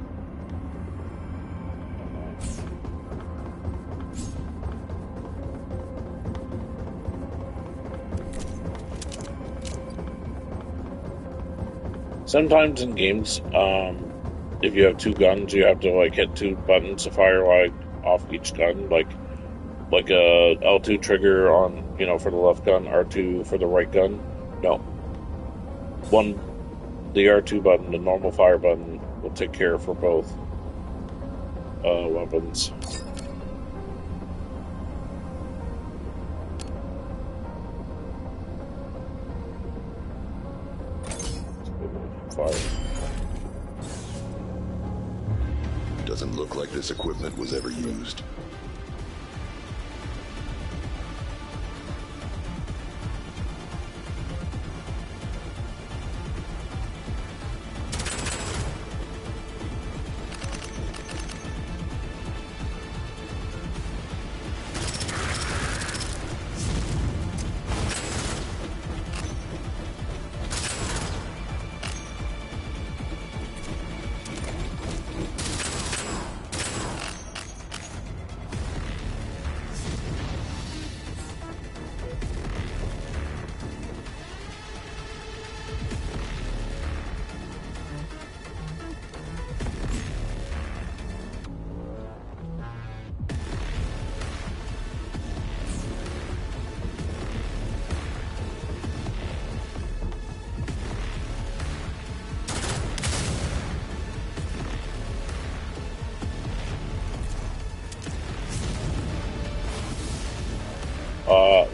Sometimes in games, if you have two guns, you have to like hit two buttons to fire like off each gun, like a L2 trigger on for the left gun, R2 for the right gun. No, the R2 button, the normal fire button, will take care for both weapons. Fire. Doesn't look like this equipment was ever used.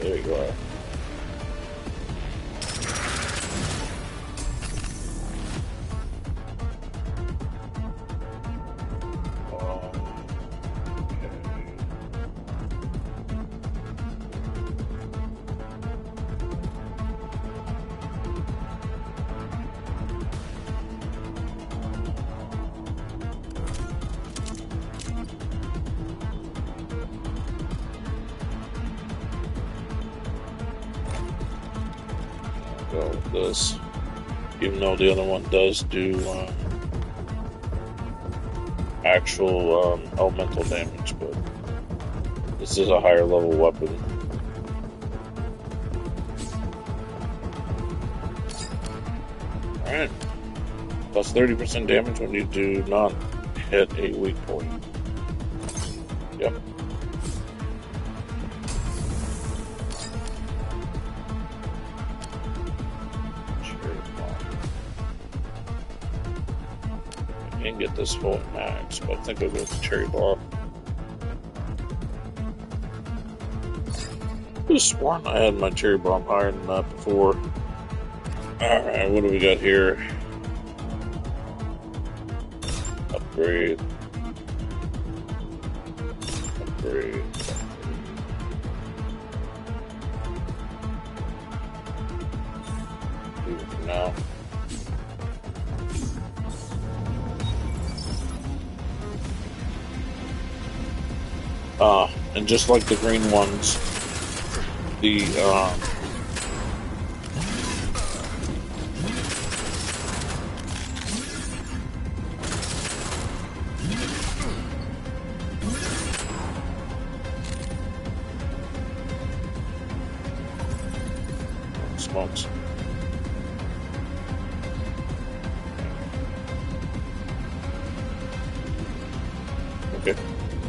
There you are. Go with this, even though the other one does do actual elemental damage, but this is a higher level weapon. Alright. Plus 30% damage when you do not hit a weak point. Yep. I can get this full max, but I think I'll go with the cherry bomb. I could have sworn I had my cherry bomb higher than that before. Alright, what do we got here? Upgrade. Upgrade. Leave it for now. And just like the green ones, the smokes.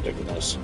Ridiculous.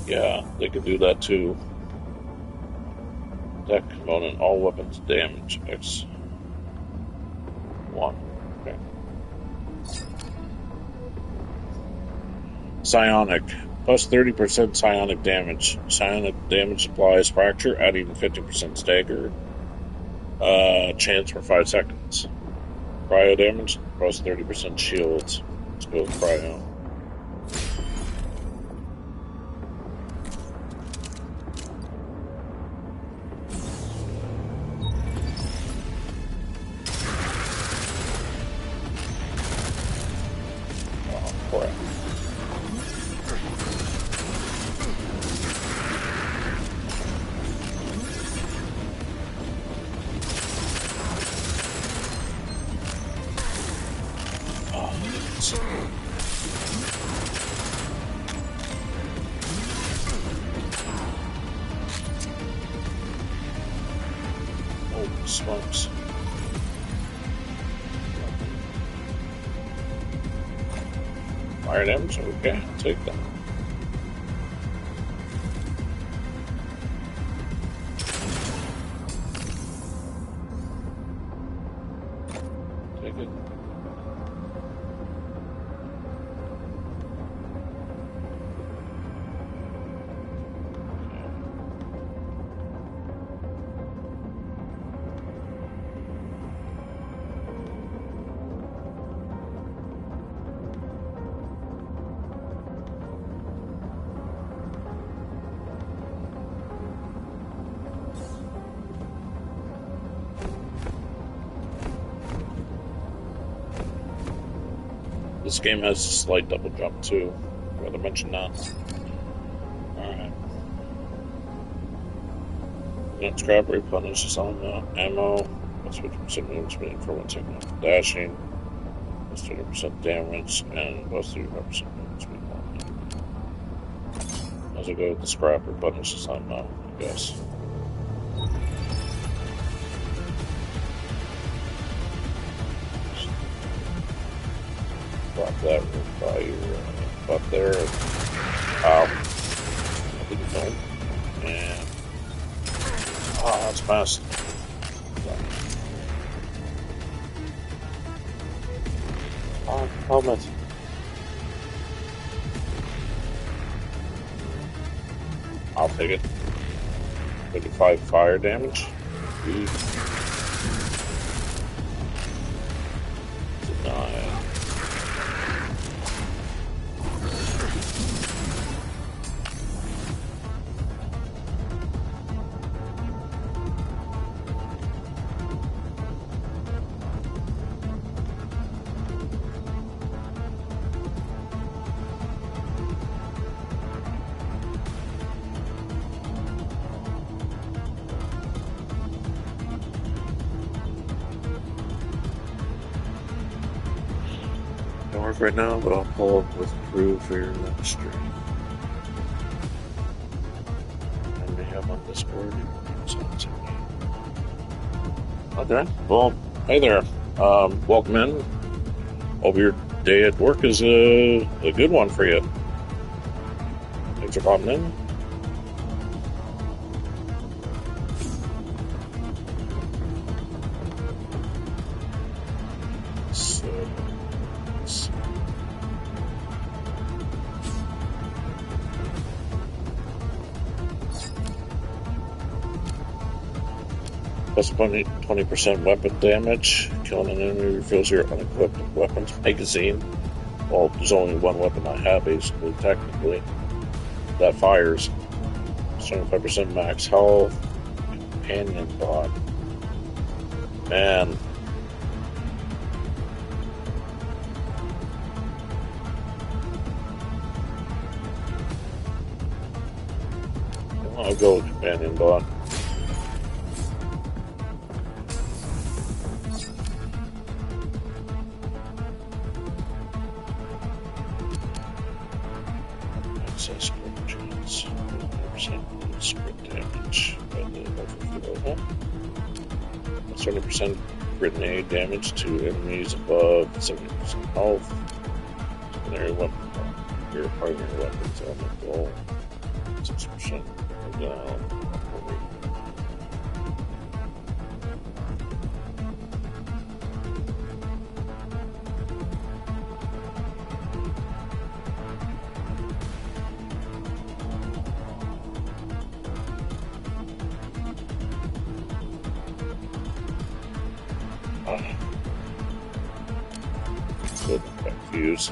Yeah, they could do that too. Attack component, all weapons damage, X1. Okay. Psionic. Plus 30% psionic damage. Psionic damage applies fracture, adding 50% stagger. Chance for 5 seconds. Cryo damage, plus 30% shields. Let's go with cryo. Smokes. Fire damage? Okay, I'll take that. Take it. This game has a slight double jump too. I forgot to mention that. Alright. Next grab replenishes on ammo. Plus 50% movement speed for 1 second. Dashing. Plus 30% damage. And plus 35% movement speed. As I go with the scrap replenishes on now, I guess. Drop that by your up there. Ow. I didn't know. And that's fast. Oh, helmet. I'll take it. 55 fire damage. Deny. Don't work right now, but I'll pull up with crew for your next stream. I may have on Discord. Okay. Well, hey there. Welcome in. Hope your day at work is a good one for you. Thanks for popping in. Plus 20% weapon damage. Killing an enemy refills your unequipped weapons magazine. Well, there's only one weapon I have, basically, technically, that fires. 75% max health. Companion bot. Man. I'll go with companion bot. Access crit chance. 100% sprint damage by the level. 70% grenade damage to enemies above 70% health. Secondary weapon. Your primary weapons elemental. 6% down. Good back fuse.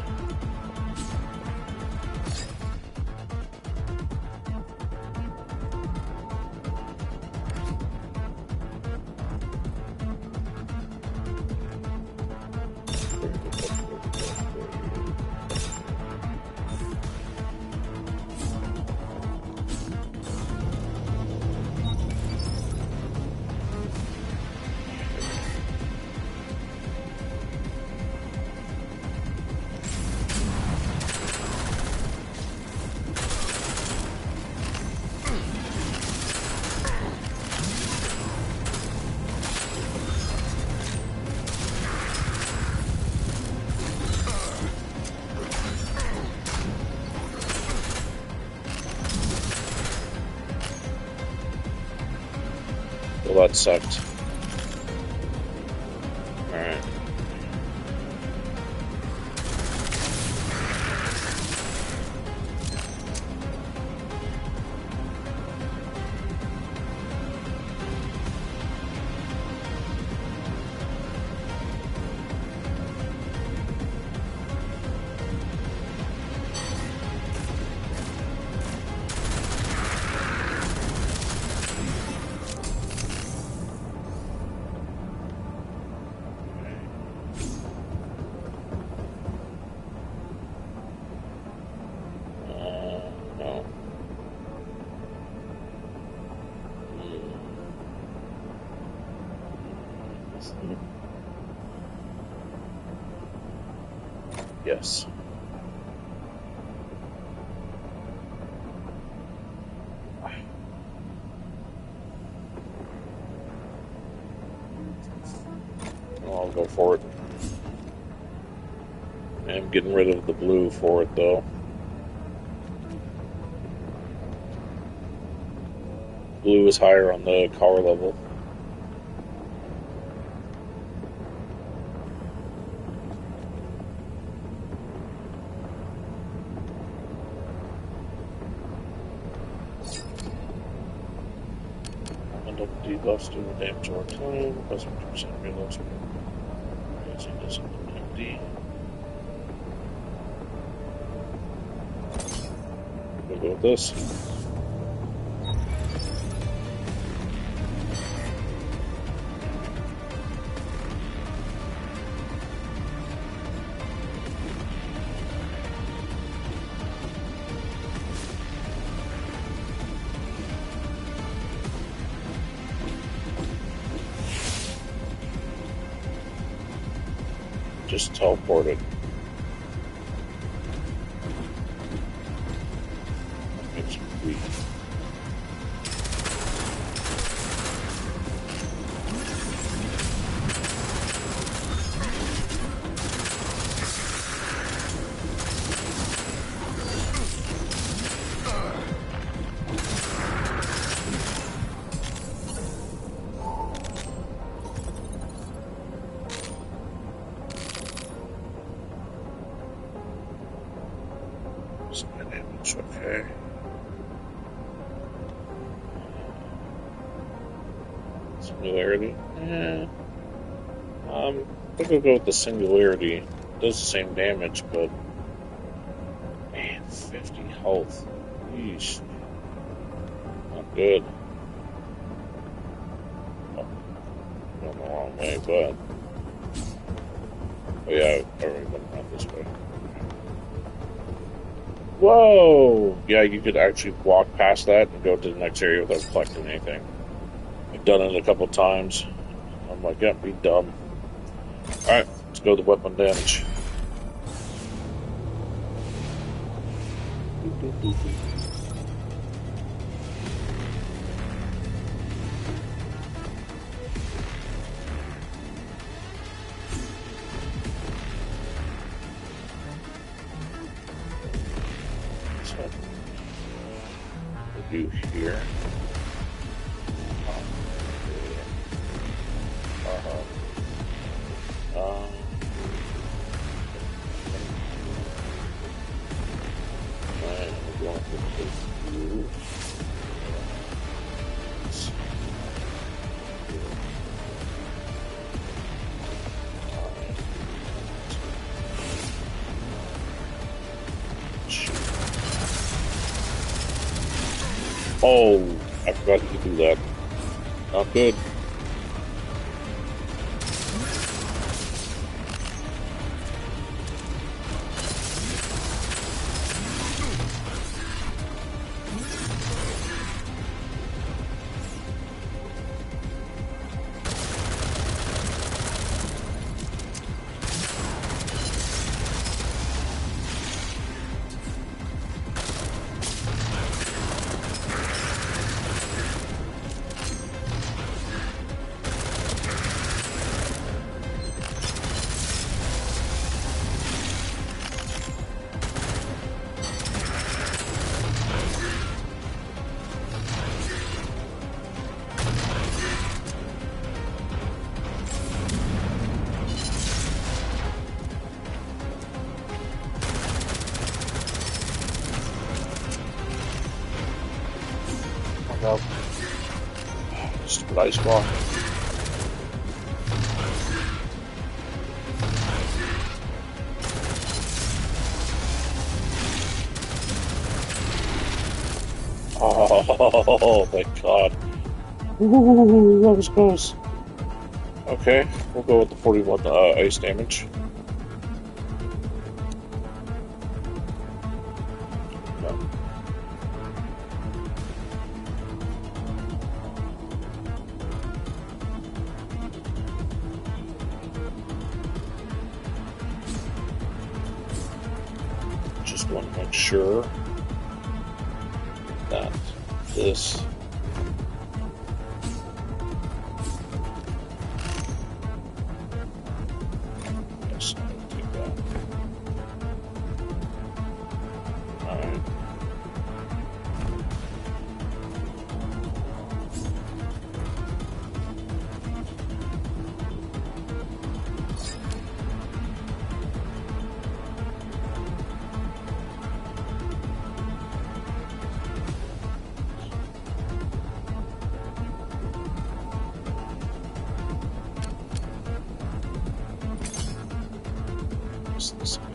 Well, that sucked. Alright. No. Yes. I'll go for it. I'm getting rid of the blue for it, though. Blue is higher on the color level. Debuffs do damage over time, plus 50% reloads. Raising this empty. We'll go with this. Just teleported. Makes me weak. Okay. Singularity? Yeah. I think we'll go with the singularity does the same damage, but man, 50 health. Yeesh. Not good. Oh, going the wrong way, but oh yeah, I already went around this way. Whoa! Yeah, you could actually walk past that and go to the next area without collecting anything. I've done it a couple times. I'm like, yeah, be dumb. Alright, let's go to weapon damage. So, we'll do here. Oh, I forgot you could do that. Not good. Up. Stupid ice block. Oh my god. Ooh, that was close. Okay, we'll go with the 41 ice damage. Just want to make sure that this yes, I'll take that. Alright.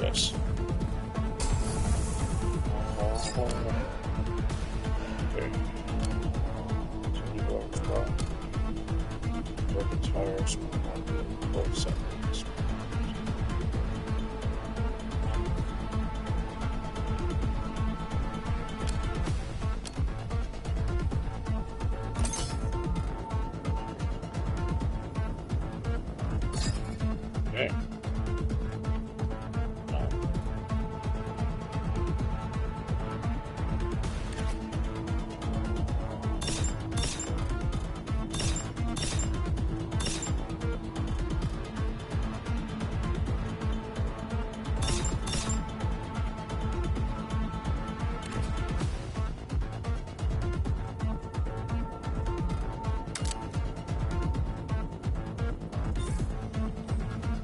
Yes. Okay. Broken tires. 12 seconds. Okay.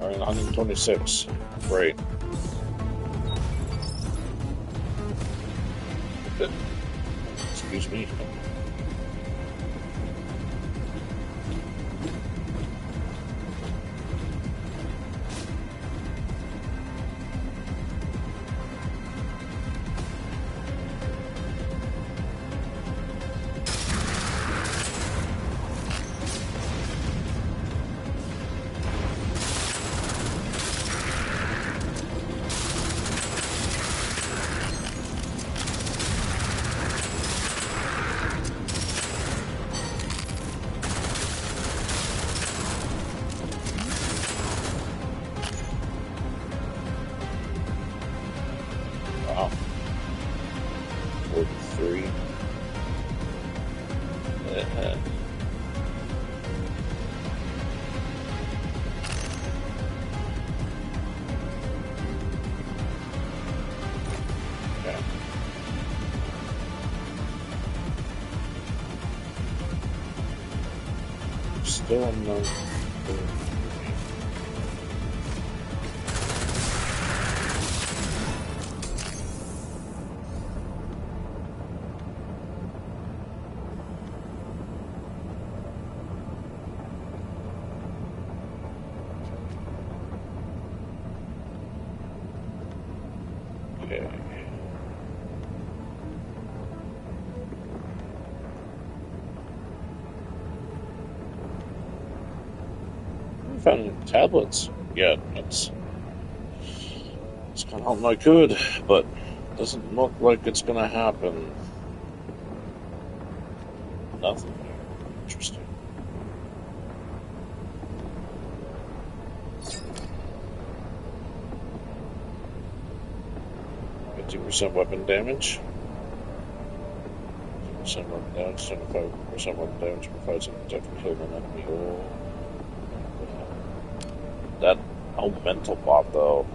Alright, 126. Great. Excuse me. 3. Still no. Okay. I haven't found any tablets yet. It's kind of hoping I could, but doesn't look like it's gonna happen. Nothing there. Interesting. 50% weapon damage. 50% weapon damage. 75% weapon damage provides some protection kill an enemy. Oh. That elemental bot though.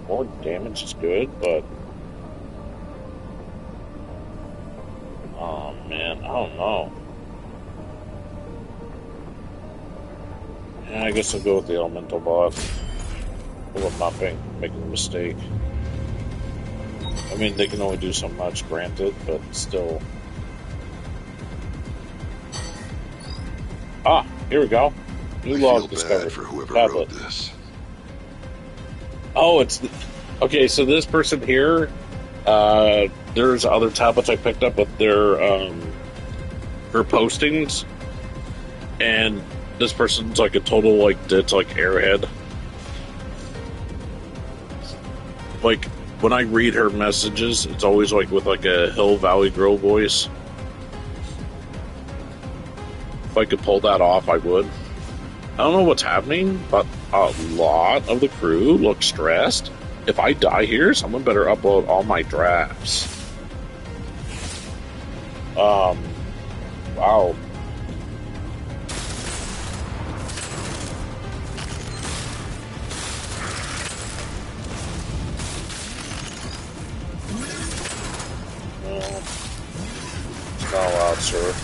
More damage is good, but oh man, I don't know. Yeah, I guess I'll go with the elemental bot. Well, I'm not making a mistake. I mean, they can only do so much, granted, but still. Ah, here we go. New log discovered. For whoever tablet. wrote this. Oh, it's okay. So this person here, there's other tablets I picked up with their her postings, and this person's like a total like it's like airhead. Like when I read her messages, it's always like with like a Hill Valley Girl voice. If I could pull that off, I would. I don't know what's happening, but a lot of the crew look stressed. If I die here, someone better upload all my drafts. Wow. No. It's not allowed, sir.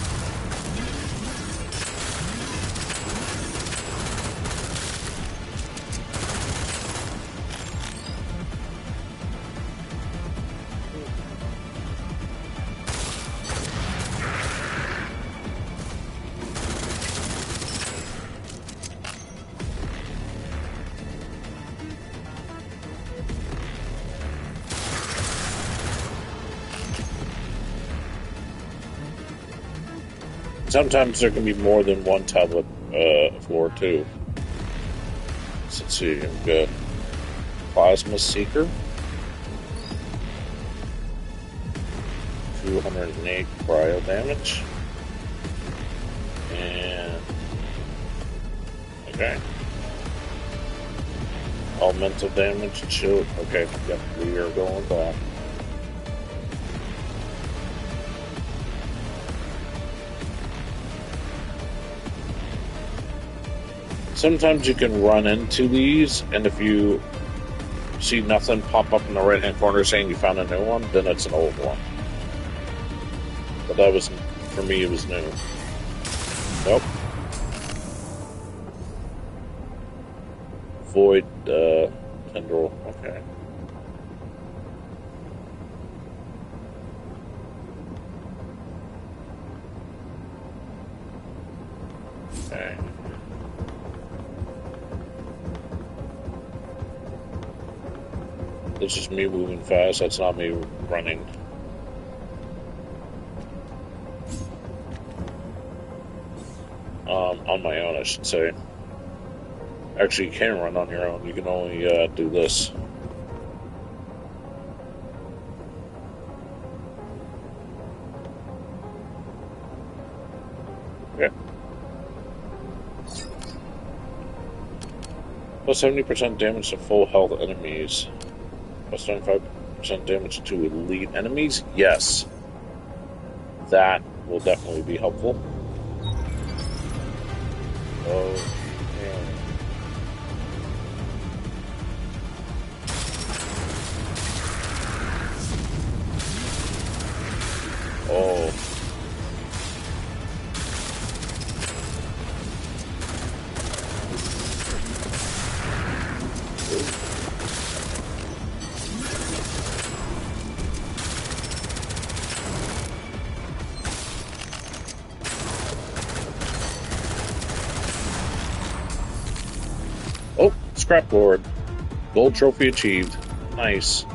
Sometimes there can be more than one tablet floor too. So let's see, we've got Plasma Seeker, 208 cryo damage, and okay, elemental damage, chill. Okay, yep, we are going back. Sometimes you can run into these, and if you see nothing pop up in the right-hand corner saying you found a new one, then it's an old one. But that was, for me, it was new. Nope. Void, tendril, okay. Okay. This is me moving fast, that's not me running. On my own, I should say. Actually, you can't run on your own, you can only do this. Okay. Plus 70% damage to full health enemies. Plus 25 30% damage to elite enemies? Yes. That will definitely be helpful. Oh, oh. Oh, scrap board. Gold trophy achieved. Nice.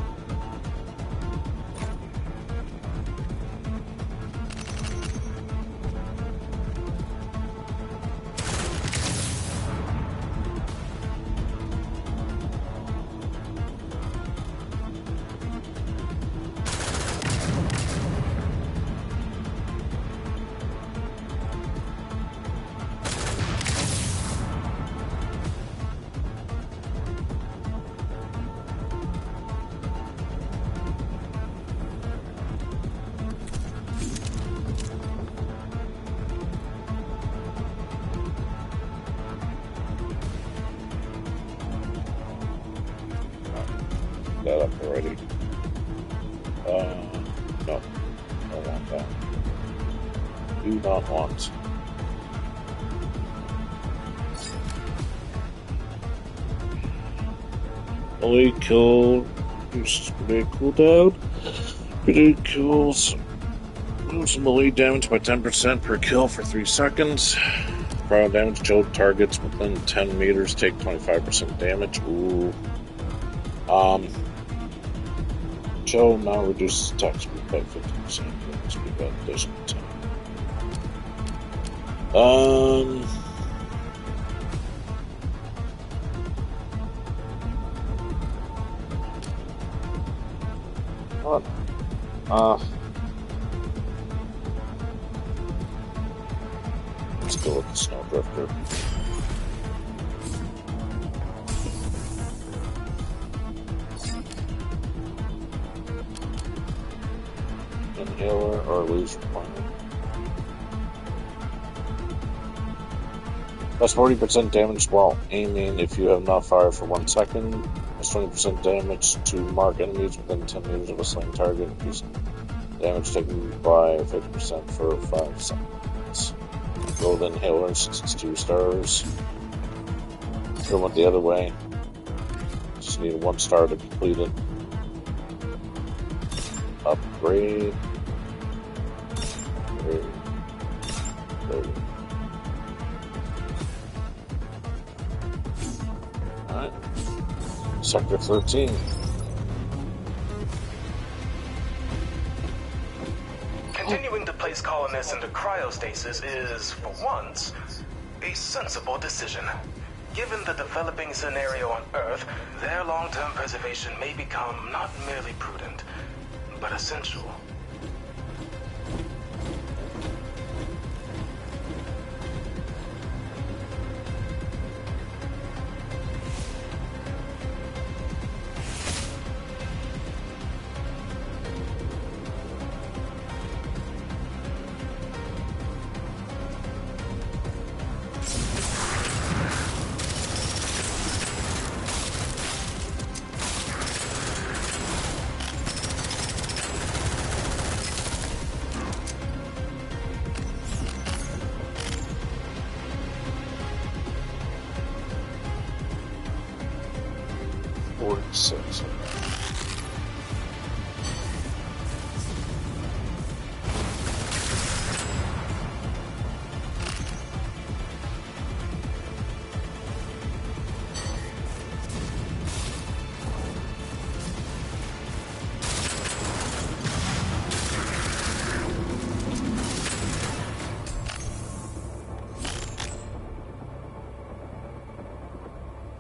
That up already. No. Don't want that. Do not want. Melee kill. Reduces melee cooldown. Melee kills. Moves melee damage by 10% per kill for 3 seconds. Cryo damage. Chill targets within 10 meters take 25% damage. Ooh. Chill now reduces attack speed by 50%. Speed by additional time. What? Let's go with the Snowdrifter. Inhaler or laser pointer. That's 40% damage while aiming if you have not fired for 1 second. That's 20% damage to mark enemies within 10 meters of a slain target. Increase damage taken by 50% for 5 seconds. Gold Inhaler, 62 stars. If you went the other way, just need 1 star to complete it. Upgrade. Alright. Sector 13. Continuing to place colonists into cryostasis is, for once, a sensible decision. Given the developing scenario on Earth, their long-term preservation may become not merely prudent, but essential. Six.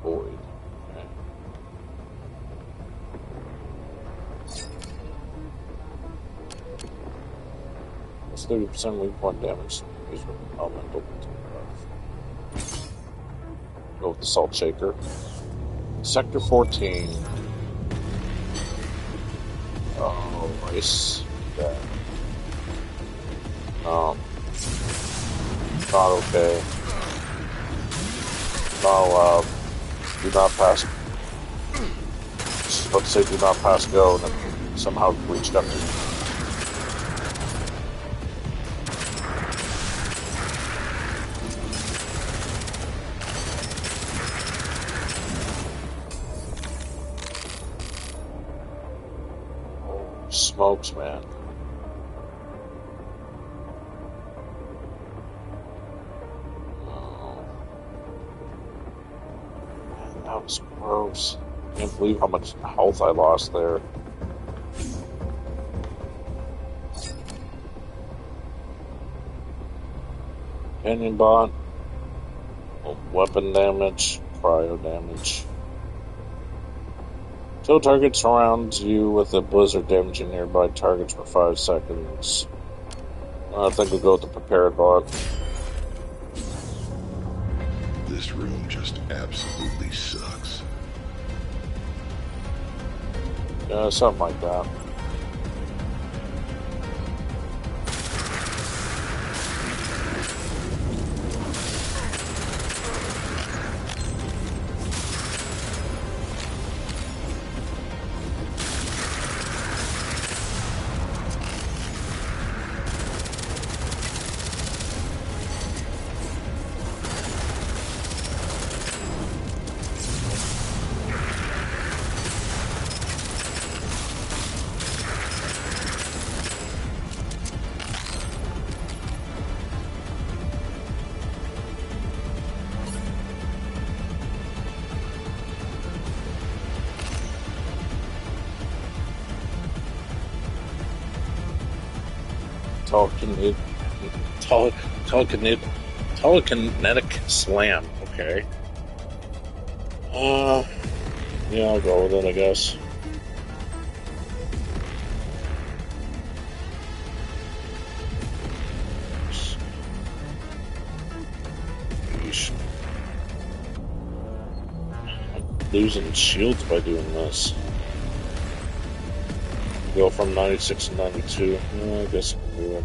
Void. Okay. That's 30% weak point damage. These are elemental. Go with the Salt Shaker. Sector 14. Oh, nice. Yeah. No. Not okay. Not allowed. Do not pass. Just about to say do not pass go, and then somehow reached up to me. Oh, smokes, man. That was gross. I can't believe how much health I lost there. Canyon bot. Weapon damage. Cryo damage. Till target surrounds you with a blizzard damaging nearby targets for 5 seconds. I think we'll go with the prepared bot. This room just absolutely sucks. Yeah, something like that. Telekinetic slam. Okay. Yeah, I'll go with it, I guess. Yeesh. I'm losing shields by doing this. Go from 96 to 92. I guess I can do it.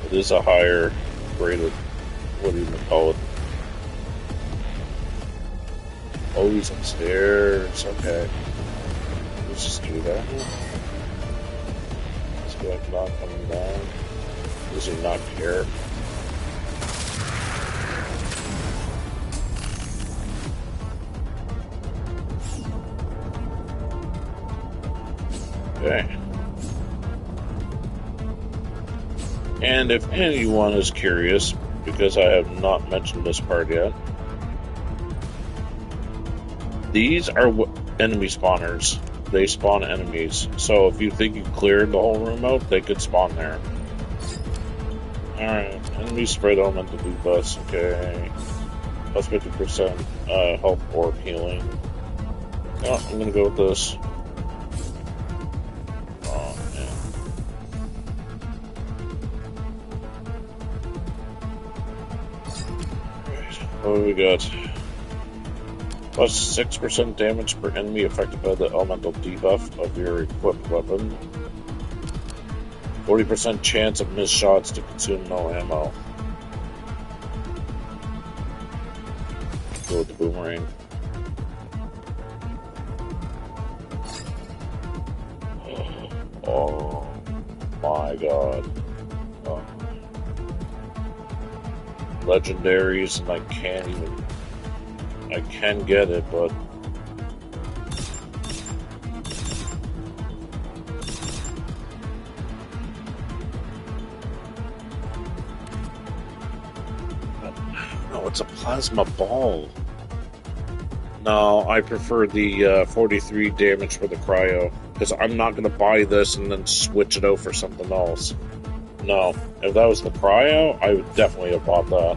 It is a higher rated, what do you even call it? Oh, he's upstairs. Okay. Let's just do that. This guy not coming down. Does he not care? Okay. And if anyone is curious, because I have not mentioned this part yet, these are enemy spawners. They spawn enemies. So if you think you cleared the whole room out, they could spawn there. Alright, enemy spread elemental debuffs. Okay. Plus 50% health orb healing. Oh, I'm gonna go with this. What do we got? Plus 6% damage per enemy affected by the elemental debuff of your equipped weapon. 40% chance of missed shots to consume no ammo. Go with the boomerang. Oh my god. Legendaries, and I can get it, but no, it's a plasma ball. No, I prefer the 43 damage for the cryo, because I'm not going to buy this and then switch it out for something else. No, if that was the cryo, I would definitely have bought that.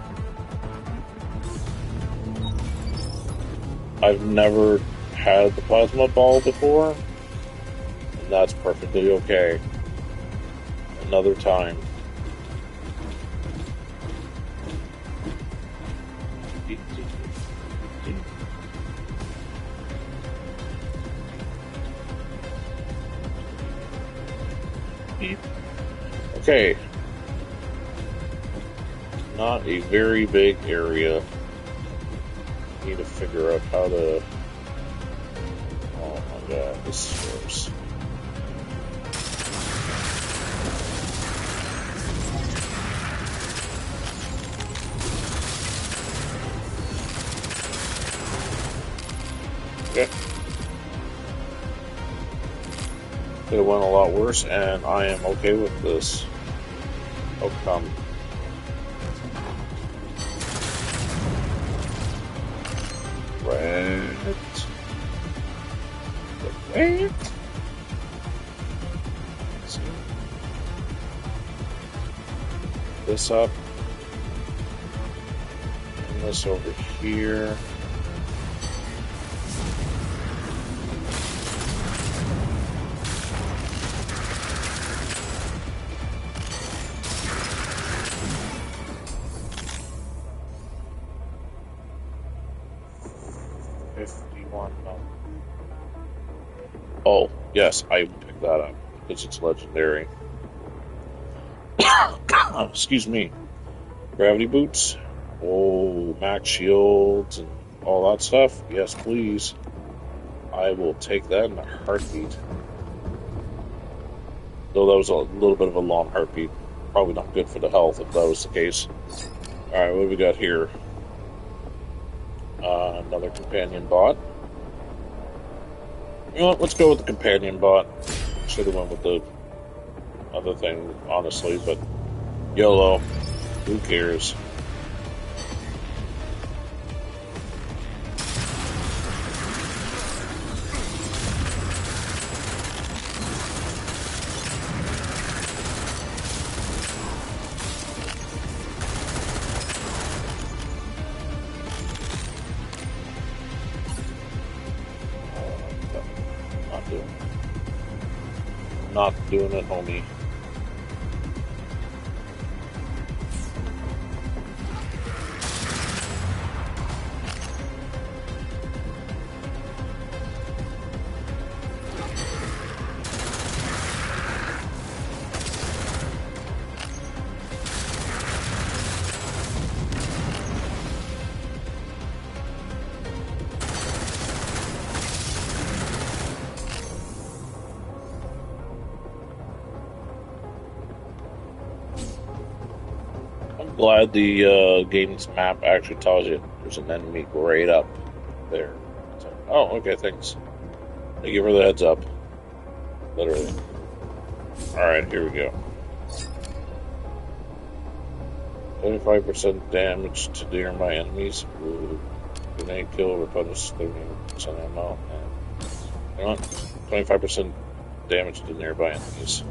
I've never had the plasma ball before, and that's perfectly okay. Another time. Beep. Okay. Not a very big area. Need to figure out how to... Oh my god, this is gross. Okay. Could have went a lot worse, and I am okay with this outcome. Wait. This up. And this over here. Oh, yes, I picked that up because it's legendary. Excuse me. Gravity boots. Oh, max shields and all that stuff. Yes, please. I will take that in a heartbeat. Though that was a little bit of a long heartbeat. Probably not good for the health if that was the case. Alright, what do we got here? Another companion bot. You know what, let's go with the companion bot. Should have went with the other thing, honestly, but YOLO. Who cares? Not doing it, homie. Glad the game's map actually tells you there's an enemy right up there. So, oh, okay, thanks. I give her the heads up. Literally. Alright, here we go. 25% damage to nearby enemies. Ooh. Grenade kill, repunish 30% ammo. And, you know what? 25% damage to nearby enemies.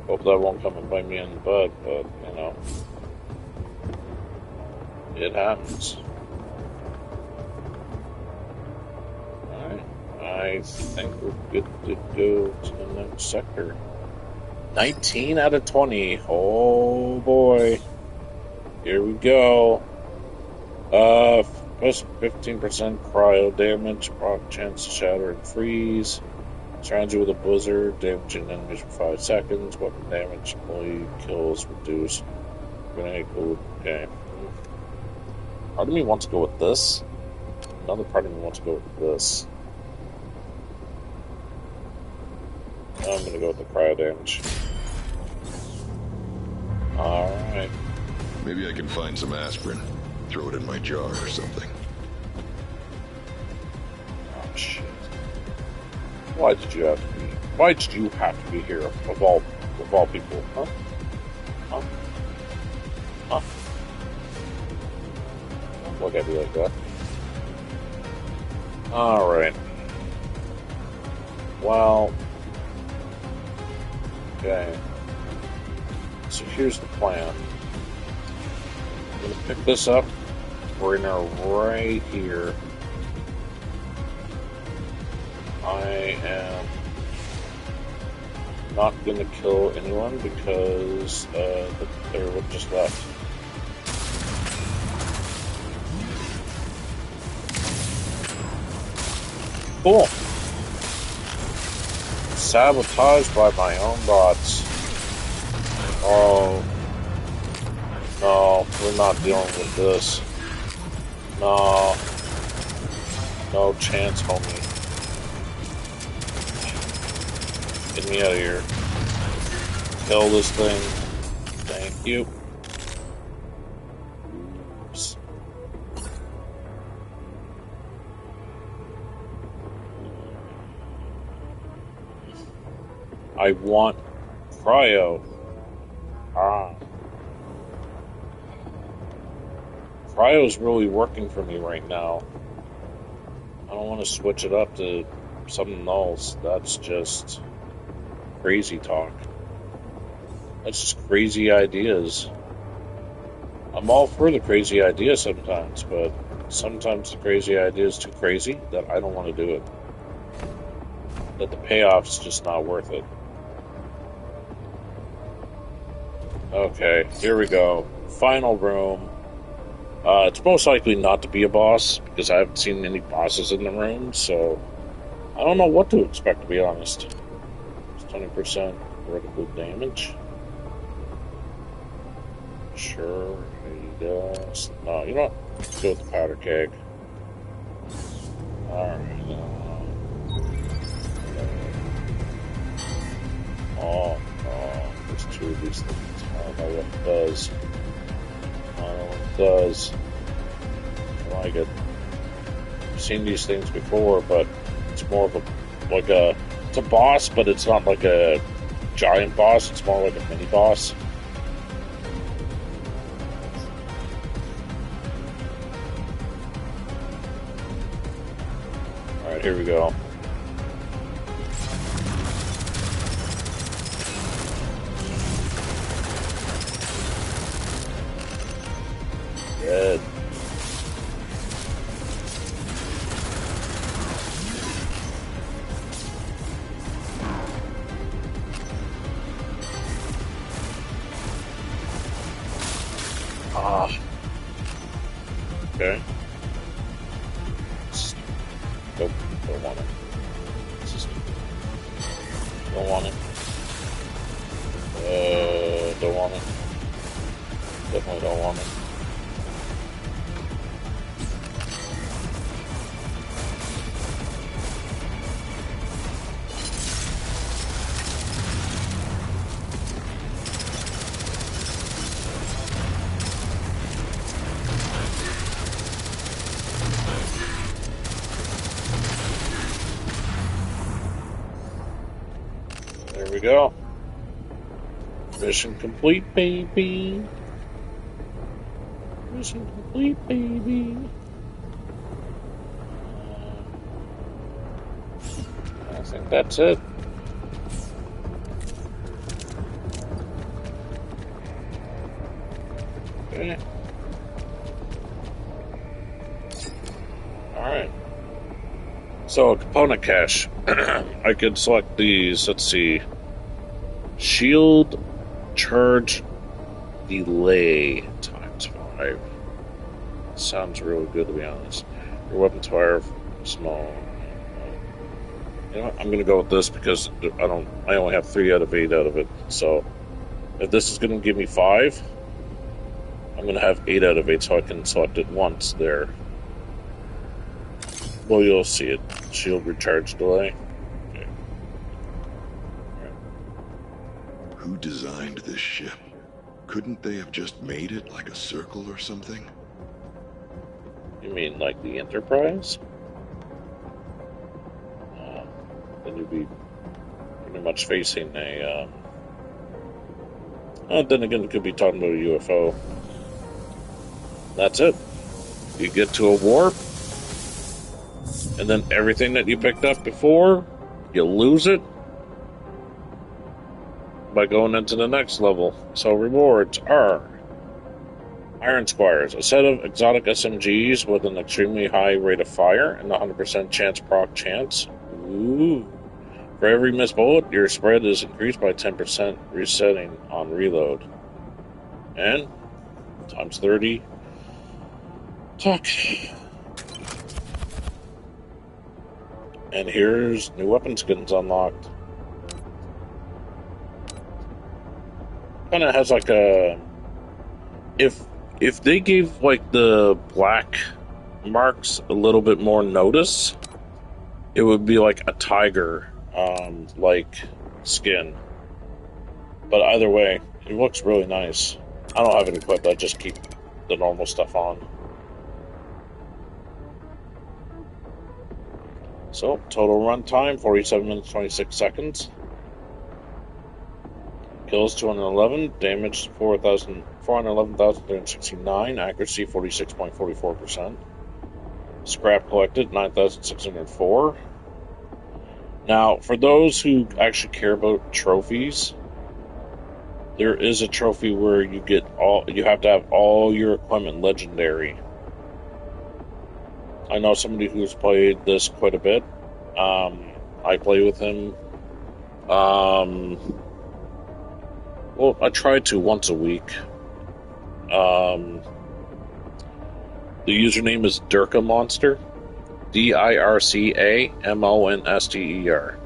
Hope that won't come and bite me in the butt, but, you know, it happens. Alright, I think we're good to go to the next sector. 19 out of 20. Oh boy. Here we go. Plus 15% cryo damage, proc chance to shatter and freeze. Surrounds you with a blizzard, damaging enemies for 5 seconds. Weapon damage, bleed, kills, reduced. Grenade, cool. Okay. Part of me wants to go with this. Another part of me wants to go with this. I'm gonna go with the cryo damage. Alright. Maybe I can find some aspirin. Throw it in my jar or something. Oh shit. Why did you have to be Why did you have to be here of all people? Huh? Huh? Huh? Don't look at me like that. Alright. Well. Okay. So here's the plan. I'm gonna pick this up. We're in our right here. I am not gonna kill anyone because they're what just left. Cool. Sabotaged by my own bots. Oh. No, we're not dealing with this. No. No chance, homie. Get me out of here. Kill this thing. Thank you. Oops. I want cryo. Cryo's really working for me right now. I don't want to switch it up to something else. That's just crazy talk. That's just crazy ideas. I'm all for the crazy idea sometimes, but sometimes the crazy idea is too crazy that I don't want to do it. That the payoff's just not worth it. Okay, here we go. Final room. It's most likely not to be a boss, because I haven't seen any bosses in the room, so I don't know what to expect, to be honest. It's 20% critical damage. Sure, he does. No, you know what? Let's go with the powder keg. Alright, oh, there's two of these things. I don't know what it does. I don't know what it does. I like it. I've seen these things before, but it's more of it's a boss, but it's not like a giant boss, it's more like a mini boss. Alright, here we go. Dead. Okay. Nope, don't want it. Don't want it. Don't want it. Definitely don't want it. There we go. Mission complete, baby. Mission complete, baby. I think that's it. Okay. Alright. So, component cache. I could select these. Let's see. Shield charge delay ×5. Sounds really good, to be honest. Your weapons fire small. You know what? I'm going to go with this because I only have 3 out of 8 out of it. So, if this is going to give me 5, I'm going to have 8 out of 8 so I can select it once there. Well, you'll see it. Shield recharge delay. Okay. Right. Who designed this ship? Couldn't they have just made it like a circle or something? You mean like the Enterprise? Then you'd be pretty much facing a... then again, it could be talking about a UFO. That's it. You get to a warp, and then everything that you picked up before, you lose it by going into the next level. So rewards are Iron Squires, a set of exotic SMGs with an extremely high rate of fire and 100% chance proc chance. Ooh. For every missed bullet, your spread is increased by 10%, resetting on reload. And times 30. Tuck. And here's new weapon skins unlocked. Kind of has like a... If they gave like the black marks a little bit more notice, it would be like a tiger like skin. But either way, it looks really nice. I don't have it equipped, I just keep the normal stuff on. So, total run time, 47 minutes, 26 seconds. Kills 211, damage 411,369, accuracy 46.44%. Scrap collected 9,604. Now, for those who actually care about trophies, there is a trophy where you have to have all your equipment legendary. I know somebody who's played this quite a bit. I play with him. Well, I try to once a week. The username is Dirka Monster, DIRCAMONSTER,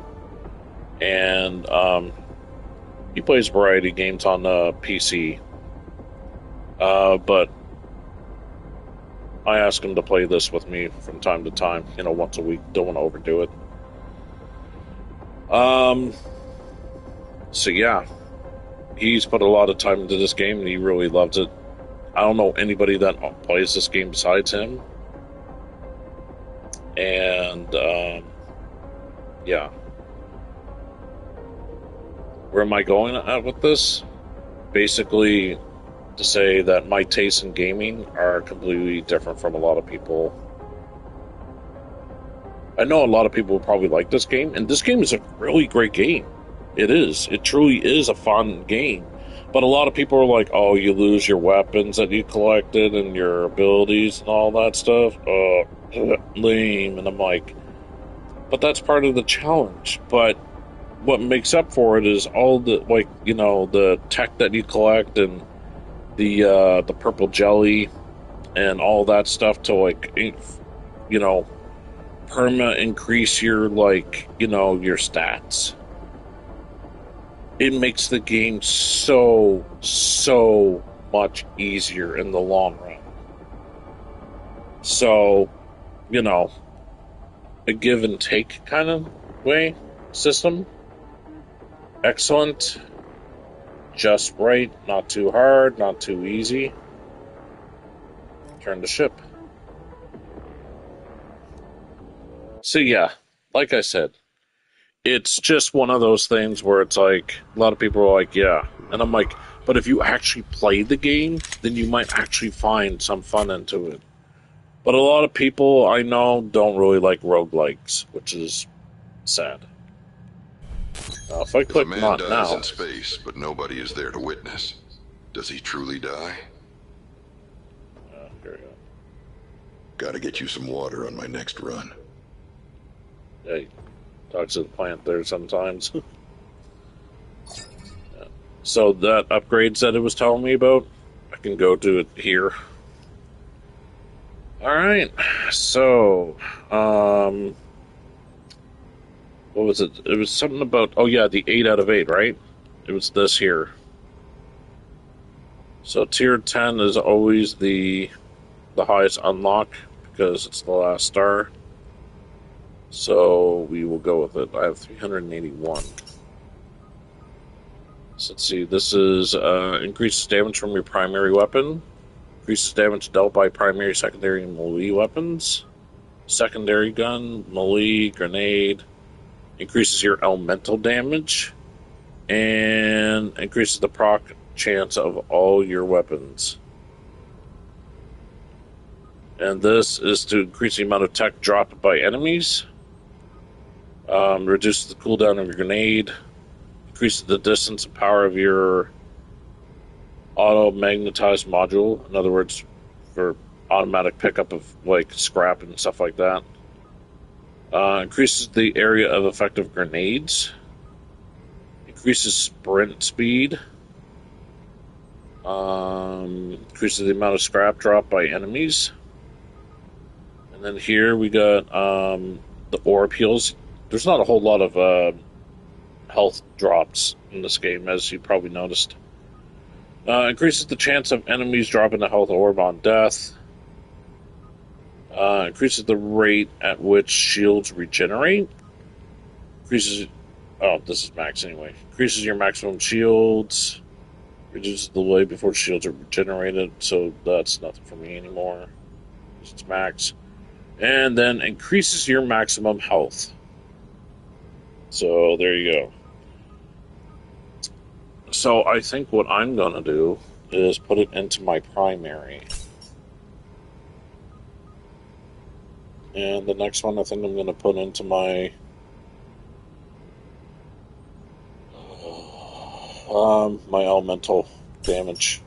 and he plays a variety of games on PC. But I ask him to play this with me from time to time, once a week. Don't want to overdo it. So yeah, he's put a lot of time into this game, and he really loves it. I don't know anybody that plays this game besides him. And, yeah. Where am I going at with this? Basically, to say that my tastes in gaming are completely different from a lot of people. I know a lot of people probably like this game, and this game is a really great game. It is. It truly is a fun game. But a lot of people are like, oh, you lose your weapons that you collected and your abilities and all that stuff. Lame. And I'm like, but that's part of the challenge. But what makes up for it is all the, the tech that you collect and the purple jelly and all that stuff to, perma increase your, your stats. It makes the game so much easier in the long run. So, a give and take kind of way system. Excellent. Just right. Not too hard. Not too easy. Turn to ship. So yeah, like I said, it's just one of those things where it's like, a lot of people are like, yeah. And I'm like, but if you actually play the game, then you might actually find some fun into it. But a lot of people I know don't really like roguelikes, which is sad. Now, if I click not now... If a man dies in space, but nobody is there to witness, does he truly die? Here we go. Gotta get you some water on my next run. Hey. Talks to the plant there sometimes. Yeah. So that upgrades that it was telling me about, I can go to it here. Alright, so, what was it? It was something about, oh yeah, the 8 out of 8, right? It was this here. So tier 10 is always the highest unlock, because it's the last star. So we will go with it. I have 381. So let's see. This is increases damage from your primary weapon. Increases damage dealt by primary, secondary, and melee weapons. Secondary gun, melee, grenade. increases your elemental damage, and increases the proc chance of all your weapons. And this is to increase the amount of tech dropped by enemies. Reduces the cooldown of your grenade. Increases the distance and power of your auto-magnetized module. In other words, for automatic pickup of like scrap and stuff like that. Increases the area of effective grenades. Increases sprint speed. Increases the amount of scrap dropped by enemies. And then here we got the orb heals. There's not a whole lot of health drops in this game, as you probably noticed. Increases the chance of enemies dropping a health orb on death. Increases the rate at which shields regenerate. Increases... Oh, this is max anyway. Increases your maximum shields. Reduces the delay before shields are regenerated, so that's nothing for me anymore. It's max. And then increases your maximum health. So there you go. So I think what I'm going to do is put it into my primary. And the next one I think I'm going to put into my my elemental damage.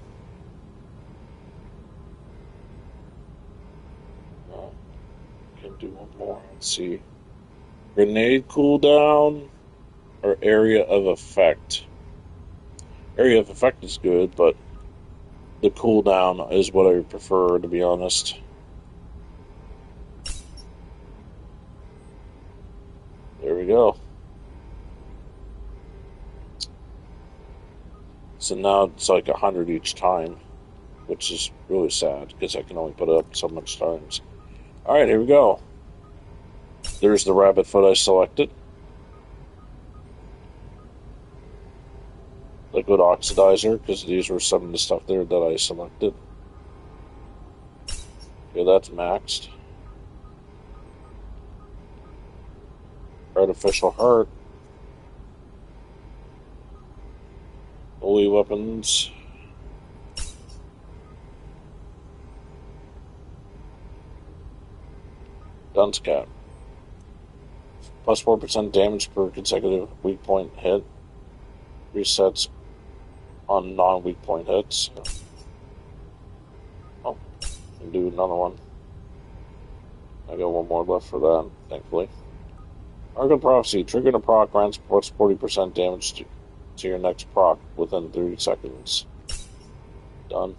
Can do one more. Let's see. Grenade cooldown or area of effect. Area of effect is good, but the cooldown is what I prefer, to be honest. There we go. So now it's like 100 each time, which is really sad because I can only put it up so much times. Alright, here we go. There's the rabbit foot I selected. Liquid oxidizer, because these were some of the stuff there that I selected. Okay, that's maxed. Artificial heart. Holy weapons. Dunce cap. Plus 4% damage per consecutive weak point hit. Resets on non-weak point hits. Oh, can do another one. I got one more left for that, thankfully. Argon Prophecy. Triggering a proc grants plus 40% damage to your next proc within 30 seconds. Done.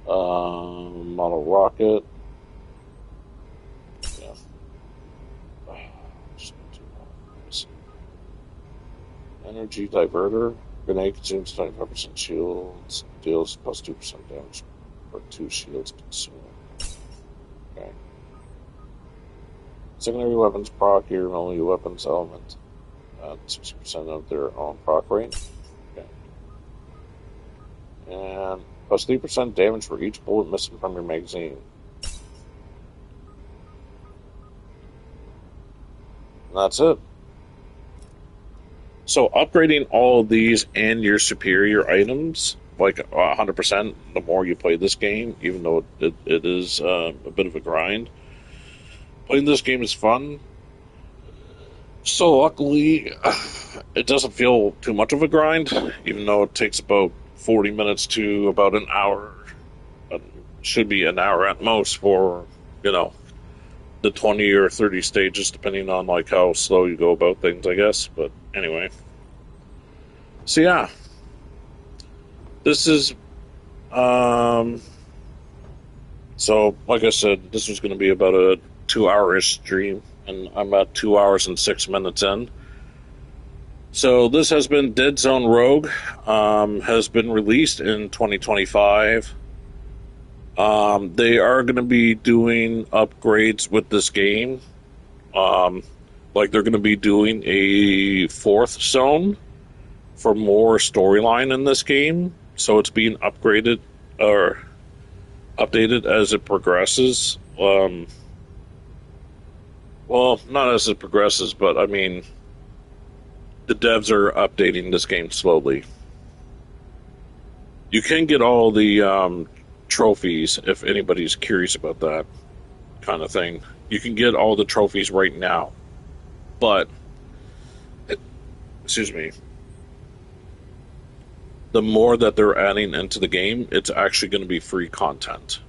Model rocket. Yeah. Energy diverter. Grenade consumes 25% shields. Deals plus 2% damage for 2 shields consumed. Okay. Secondary weapons proc your melee weapons element at 60% of their own proc rate. Okay. And plus 3% damage for each bullet missing from your magazine. And that's it. So upgrading all of these and your superior items, like 100%, the more you play this game, even though it is a bit of a grind. Playing this game is fun. So luckily, it doesn't feel too much of a grind, even though it takes about 40 minutes to about an hour. It should be an hour at most for, the 20 or 30 stages, depending on like how slow you go about things, I guess. But anyway. So yeah. This is so like I said, this was going to be about a 2-hour-ish stream, and I'm at 2 hours and 6 minutes in. So this has been Deadzone Rogue. Has been released in 2025. They are going to be doing upgrades with this game. Like they're going to be doing a 4th zone for more storyline in this game. So it's being upgraded or updated as it progresses. Well, Well, not as it progresses, but I mean, the devs are updating this game slowly. You can get all the trophies if anybody's curious about that kind of thing. You can get all the trophies right now, but excuse me, the more that they're adding into the game, it's actually going to be free content.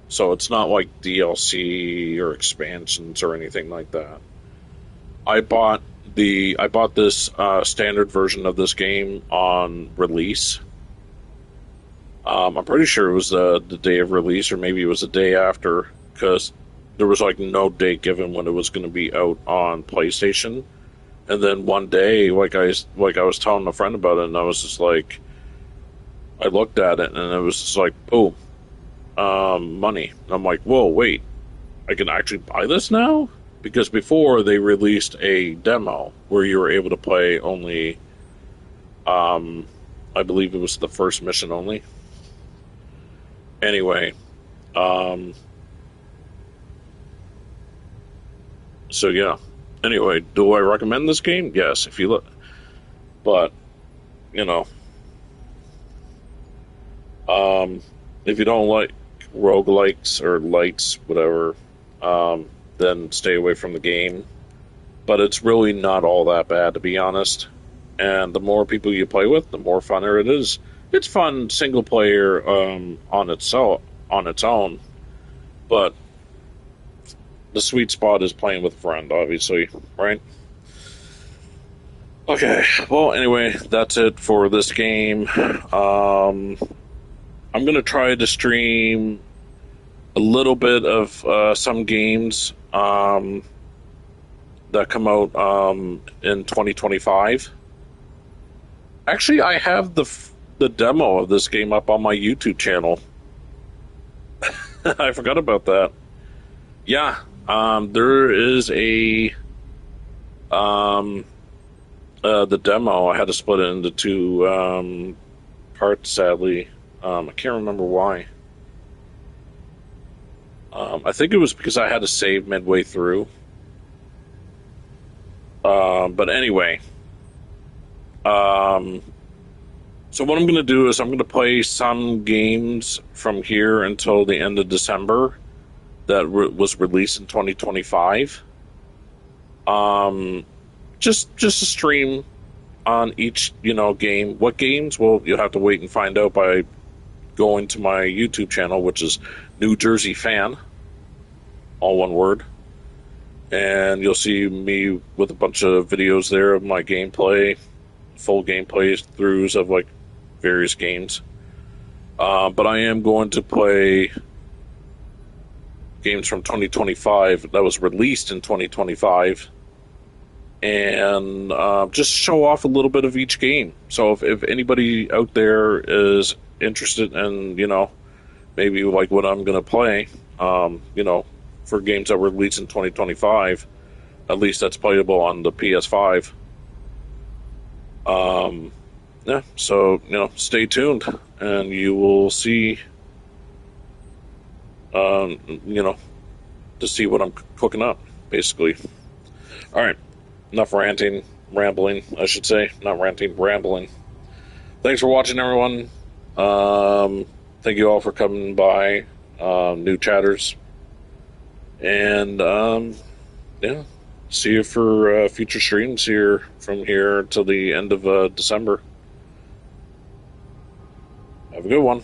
So it's not like DLC or expansions or anything like that. I bought this standard version of this game on release. I'm pretty sure it was the day of release, or maybe it was the day after, because there was like no date given when it was going to be out on PlayStation. And then one day, like I was telling a friend about it, and I was just like, I looked at it, and it was just like, boom, money. And I'm like, whoa, wait, I can actually buy this now? Because before they released a demo where you were able to play only, I believe it was the first mission only. Anyway, so yeah. Anyway, do I recommend this game? Yes, if you look, but you know, if you don't like roguelikes or lights, whatever, then stay away from the game. But it's really not all that bad, to be honest. And the more people you play with, the more funner it is. It's fun single player on its own, but the sweet spot is playing with a friend, obviously, right? Okay, well, anyway, that's it for this game. I'm going to try to stream a little bit of some games that come out in 2025. Actually, I have the demo of this game up on my YouTube channel. I forgot about that. Yeah, there is the demo. I had to split it into two parts, sadly. I can't remember why. I think it was because I had to save midway through. But anyway, so what I'm going to do is I'm going to play some games from here until the end of December that was released in 2025. Just a stream on each, game. What games? Well, you'll have to wait and find out by going to my YouTube channel, which is New Jersey Fan, all one word. And you'll see me with a bunch of videos there of my gameplay, full gameplay throughs of like various games. But I am going to play games from 2025 that was released in 2025, and just show off a little bit of each game. So if anybody out there is interested in, maybe like what I'm going to play, for games that were released in 2025, at least that's playable on the PS5. Yeah, so, stay tuned, and you will see, to see what I'm cooking up, basically. All right, enough rambling, I should say. Not ranting, rambling. Thanks for watching, everyone. Thank you all for coming by, new chatters. And, yeah, see you for future streams here from here till the end of December. Have a good one.